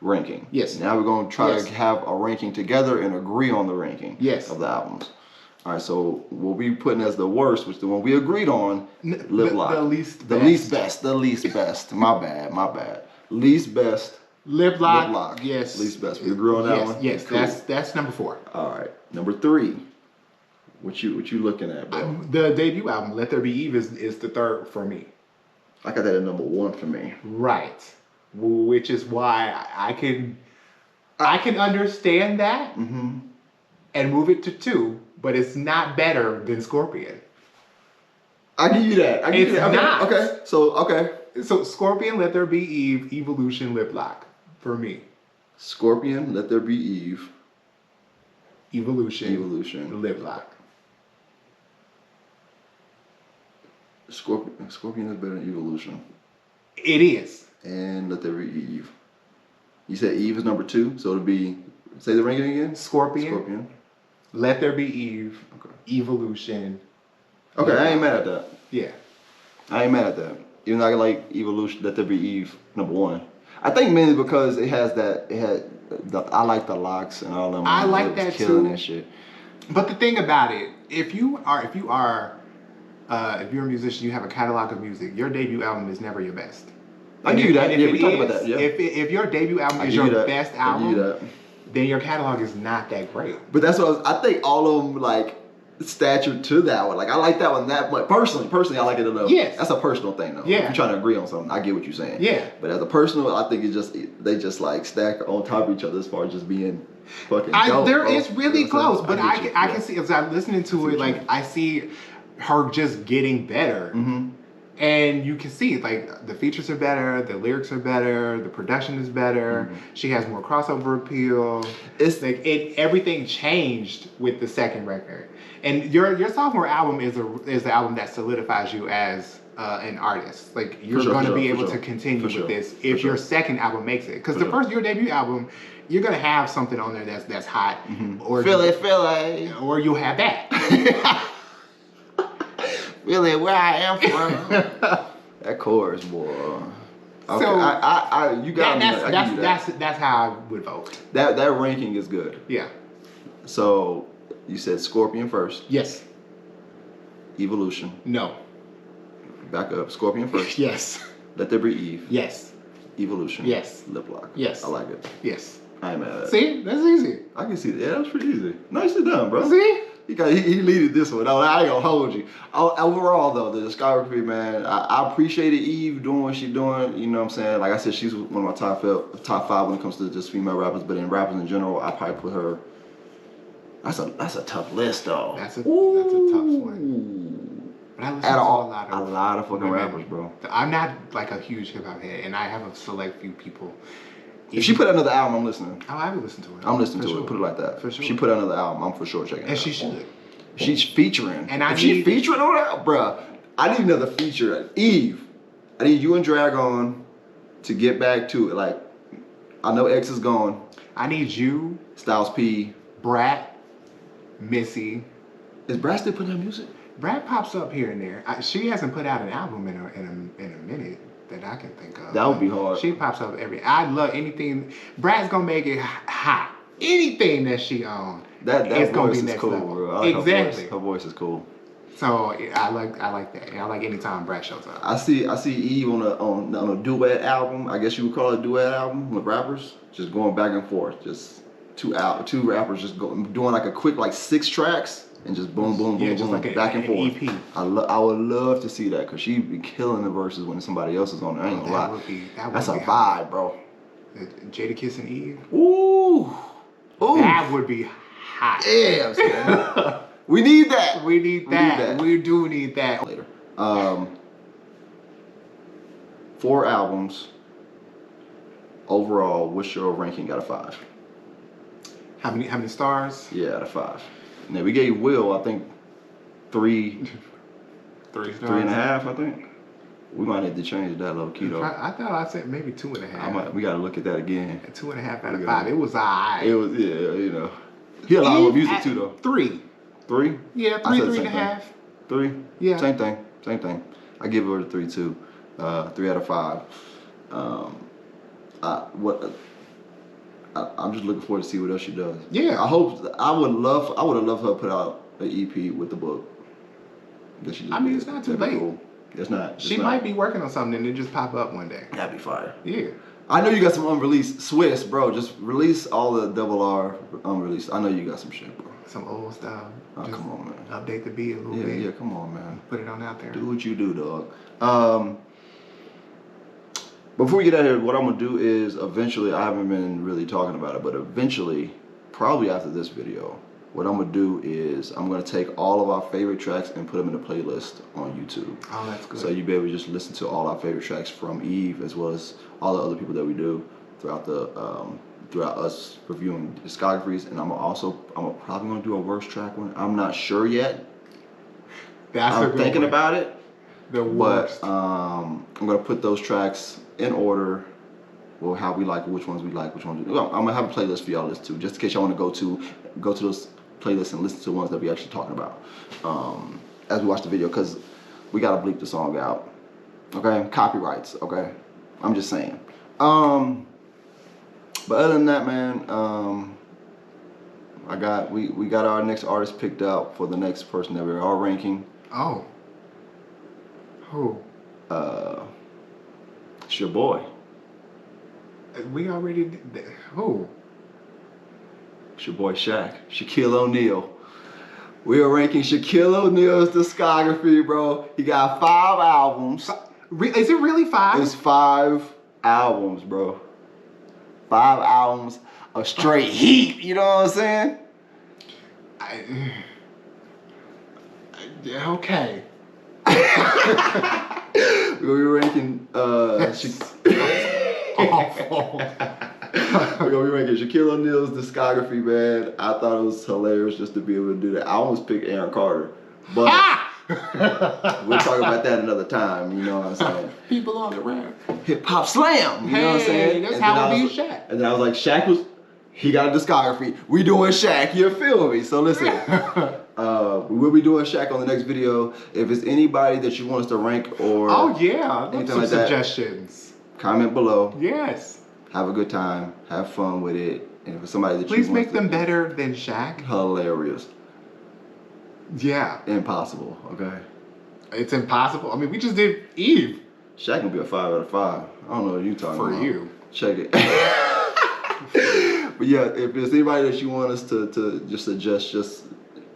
Speaker 2: ranking.
Speaker 1: Yes.
Speaker 2: Now we're gonna try to have a ranking together and agree on the ranking.
Speaker 1: Yes.
Speaker 2: Of the albums. All right, so we'll be putting as the worst, which the one we agreed on, Lip Lock.
Speaker 1: The least best.
Speaker 2: The least best. My bad. Least best.
Speaker 1: Lip Lock. Yes.
Speaker 2: Least best. We agree on that one?
Speaker 1: Yes, cool. That's number 4.
Speaker 2: All right. Number 3. What you looking at, bro?
Speaker 1: The debut album, Let There Be Eve, is the 3rd for me.
Speaker 2: I got that at number 1 for me.
Speaker 1: Right. Which is why I can understand that and move it to 2, but it's not better than Scorpion.
Speaker 2: I give you that.
Speaker 1: It's not.
Speaker 2: Okay.
Speaker 1: So Scorpion, Let There Be Eve, Evolution, Lip Lock for me.
Speaker 2: Scorpion, Let There Be Eve.
Speaker 1: Evolution. Lip Lock.
Speaker 2: Scorpion is better than Evolution.
Speaker 1: It is.
Speaker 2: And Let There Be Eve. You said Eve is number 2, so it'll be, say the ranking again?
Speaker 1: Scorpion. Let There Be Eve. Okay. Evolution.
Speaker 2: Okay, I ain't mad at that.
Speaker 1: Yeah.
Speaker 2: I ain't mad at that. Even though I like Evolution, Let There Be Eve, number 1. I think mainly because I like the locks and all them.
Speaker 1: I like that
Speaker 2: killing
Speaker 1: too.
Speaker 2: That shit.
Speaker 1: But the thing about it, if you're a musician, you have a catalog of music. Your debut album is never your best.
Speaker 2: I give you that. Yeah, we talked about that. Yeah.
Speaker 1: If your debut album is your best album, then your catalog is not that great.
Speaker 2: But that's what I think. All of them like stature to that one. Like I like that one that much. Personally, I like it enough.
Speaker 1: Yes.
Speaker 2: That's a personal thing though.
Speaker 1: Yeah.
Speaker 2: If you're trying to agree on something, I get what you're saying.
Speaker 1: Yeah.
Speaker 2: But as a personal, I think they just like stack on top of each other as far as just being fucking dope.
Speaker 1: It's really close, but I can see as I'm listening to it, like I see her just getting better. Mm-hmm. And you can see, like, the features are better, the lyrics are better, the production is better. Mm-hmm. She has more crossover appeal. It's like everything changed with the second record. And your sophomore album is the album that solidifies you as an artist. Like you're going to be able to continue with this if your second album makes it. Because your debut album, you're going to have something on there that's hot. Mm-hmm. Or
Speaker 2: Philly.
Speaker 1: Or you'll have that.
Speaker 2: Really, where I am from. That chorus, boy. Okay,
Speaker 1: so
Speaker 2: you got
Speaker 1: that's how I would vote.
Speaker 2: That ranking is good.
Speaker 1: Yeah.
Speaker 2: So you said Scorpion first.
Speaker 1: Yes.
Speaker 2: Evolution.
Speaker 1: No.
Speaker 2: Back up. Scorpion first.
Speaker 1: Yes.
Speaker 2: Let There Be Eve.
Speaker 1: Yes.
Speaker 2: Evolution.
Speaker 1: Yes.
Speaker 2: Lip Lock.
Speaker 1: Yes.
Speaker 2: I like it.
Speaker 1: Yes.
Speaker 2: I ain't mad at that.
Speaker 1: See, that's easy.
Speaker 2: I can see that. Yeah, that was pretty easy. Nicely done, bro.
Speaker 1: See.
Speaker 2: He leaded this one. I ain't gonna hold you. Overall, though, the discography, man, I appreciated Eve doing what she's doing. You know what I'm saying? Like I said, she's one of my top 5 when it comes to just female rappers. But in rappers in general, I probably put her. That's a tough list, though.
Speaker 1: That's a tough one. But I listen to
Speaker 2: a lot of fucking rappers, bro.
Speaker 1: I'm not like a huge hip hop head, and I have a select few people.
Speaker 2: If she put out another album, I'm listening.
Speaker 1: Oh, I would listen to it.
Speaker 2: I'm listening to
Speaker 1: it.
Speaker 2: Put it like that.
Speaker 1: For sure.
Speaker 2: If she put out another album, I'm for sure checking it out.
Speaker 1: And she should.
Speaker 2: She's featuring.
Speaker 1: And
Speaker 2: if she featuring on that, bruh, I need another feature. Eve, I need you and Dragon to get back to it. Like, I know X is gone.
Speaker 1: I need you,
Speaker 2: Styles P,
Speaker 1: Brat, Missy.
Speaker 2: Is Brat still putting out music?
Speaker 1: Brat pops up here and there. She hasn't put out an album in a minute that I can think of.
Speaker 2: That would be hard.
Speaker 1: She pops up I love anything. Brat's gonna make it hot. Anything that she owns.
Speaker 2: That
Speaker 1: it's
Speaker 2: voice
Speaker 1: be
Speaker 2: is cool,
Speaker 1: level.
Speaker 2: bro. I like
Speaker 1: exactly.
Speaker 2: Her voice is cool.
Speaker 1: So I like that. And I like anytime Brat shows up.
Speaker 2: I see Eve on a duet album. I guess you would call it a duet album with rappers. Just going back and forth. Just two rappers just doing like a quick 6 tracks. And just boom, boom, boom, boom, like back and forth.
Speaker 1: EP.
Speaker 2: I would love to see that because she'd be killing the verses when somebody else is on there. I ain't gonna lie. That's a vibe, bro.
Speaker 1: Jadakiss and Eve.
Speaker 2: Ooh.
Speaker 1: That would be hot.
Speaker 2: Yeah, we need that.
Speaker 1: We need that. We do need that.
Speaker 2: Later. 4 albums. Overall, what's your ranking out of 5?
Speaker 1: How many stars?
Speaker 2: Yeah, out of 5. Now we gave Will, I think, 3
Speaker 1: 3 stars.
Speaker 2: 3.5, I think. We might have to change that low key though.
Speaker 1: I thought I said maybe 2.5.
Speaker 2: We gotta look at that again.
Speaker 1: 2.5 out of 5. It was alright.
Speaker 2: It was, yeah, you know. He had a lot of music too though.
Speaker 1: 3.
Speaker 2: 3?
Speaker 1: Yeah, 3, 3.5.
Speaker 2: 3?
Speaker 1: Yeah.
Speaker 2: Same thing. I give her a 3 too. 3 out of 5. I'm just looking forward to see what else she does.
Speaker 1: Yeah.
Speaker 2: I would have loved her to put out an EP with the book.
Speaker 1: It's not too late.
Speaker 2: Cool. It's not.
Speaker 1: She might be working on something and it just pop up one day.
Speaker 2: That'd be fire.
Speaker 1: Yeah.
Speaker 2: I know you got some unreleased. Swiss, bro, just release all the double R unreleased. I know you got some shit, bro.
Speaker 1: Some old stuff.
Speaker 2: Oh,
Speaker 1: just
Speaker 2: come on, man.
Speaker 1: Update the beat a little bit.
Speaker 2: Yeah, come on, man.
Speaker 1: Put it on out there.
Speaker 2: Do what you do, dog. Before we get out of here, what I'm gonna do is eventually, I haven't been really talking about it, but eventually, probably after this video, what I'm gonna do is I'm gonna take all of our favorite tracks and put them in a playlist on YouTube.
Speaker 1: Oh, that's good.
Speaker 2: So you'll be able to just listen to all our favorite tracks from Eve, as well as all the other people that we do throughout us reviewing discographies. And I'm probably gonna do a worst track one. I'm not sure yet. I'm thinking about it.
Speaker 1: The worst.
Speaker 2: But I'm gonna put those tracks in order. Well, how we like, which ones we like, which ones we do. I'm gonna have a playlist for y'all to listen to, just in case y'all want to go to those playlists and listen to the ones that we actually talking about as we watch the video, because we gotta bleep the song out. Okay, copyrights. Okay, I'm just saying. But other than that, man, we got our next artist picked out for the next person that we're all ranking.
Speaker 1: Oh. Who?
Speaker 2: It's your boy.
Speaker 1: We already did that. Who?
Speaker 2: It's your boy Shaq. Shaquille O'Neal. We are ranking Shaquille O'Neal's discography, bro. He got 5 albums.
Speaker 1: Is it really 5?
Speaker 2: It's 5 albums, bro. 5 albums of straight heat. You know what I'm saying?
Speaker 1: Okay.
Speaker 2: We're gonna be ranking
Speaker 1: Awful.
Speaker 2: We're gonna be ranking Shaquille O'Neal's discography, man. I thought it was hilarious just to be able to do that. I almost picked Aaron Carter, but we'll talk about that another time. You know what I'm saying?
Speaker 1: He belonged around
Speaker 2: Hip Hop Slam. You know what I'm saying?
Speaker 1: That's how we view Shaq.
Speaker 2: And then I was like, he got a discography. We doing Shaq. You feel me? So listen. We will be doing Shaq on the next video. If it's anybody that you want us to rank or
Speaker 1: anything some like suggestions,
Speaker 2: comment below.
Speaker 1: Yes.
Speaker 2: Have a good time. Have fun with it. And if it's somebody that
Speaker 1: please make them better than Shaq.
Speaker 2: Hilarious.
Speaker 1: Yeah.
Speaker 2: Impossible. Okay.
Speaker 1: It's impossible. I mean, we just did Eve.
Speaker 2: Shaq gonna be a 5 out of 5. I don't know what you're talking about.
Speaker 1: For you.
Speaker 2: Check it. But yeah, if there's anybody that you want us to just suggest, just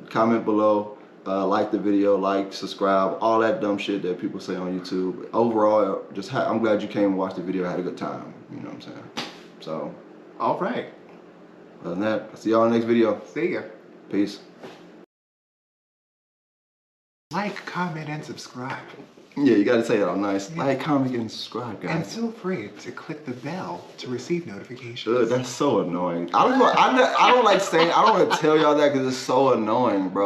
Speaker 2: comment below, like the video, subscribe, all that dumb shit that people say on YouTube. Overall, I'm glad you came and watched the video. I had a good time. You know what I'm saying? So.
Speaker 1: All right.
Speaker 2: Other than that, I'll see y'all in the next video.
Speaker 1: See ya.
Speaker 2: Peace.
Speaker 1: Like, comment, and subscribe.
Speaker 2: Yeah, you gotta say it all nice. Yeah. Like, comment, and subscribe, guys.
Speaker 1: And feel free to click the bell to receive notifications.
Speaker 2: That's so annoying. I don't like saying. I don't want to tell y'all that because it's so annoying, bro.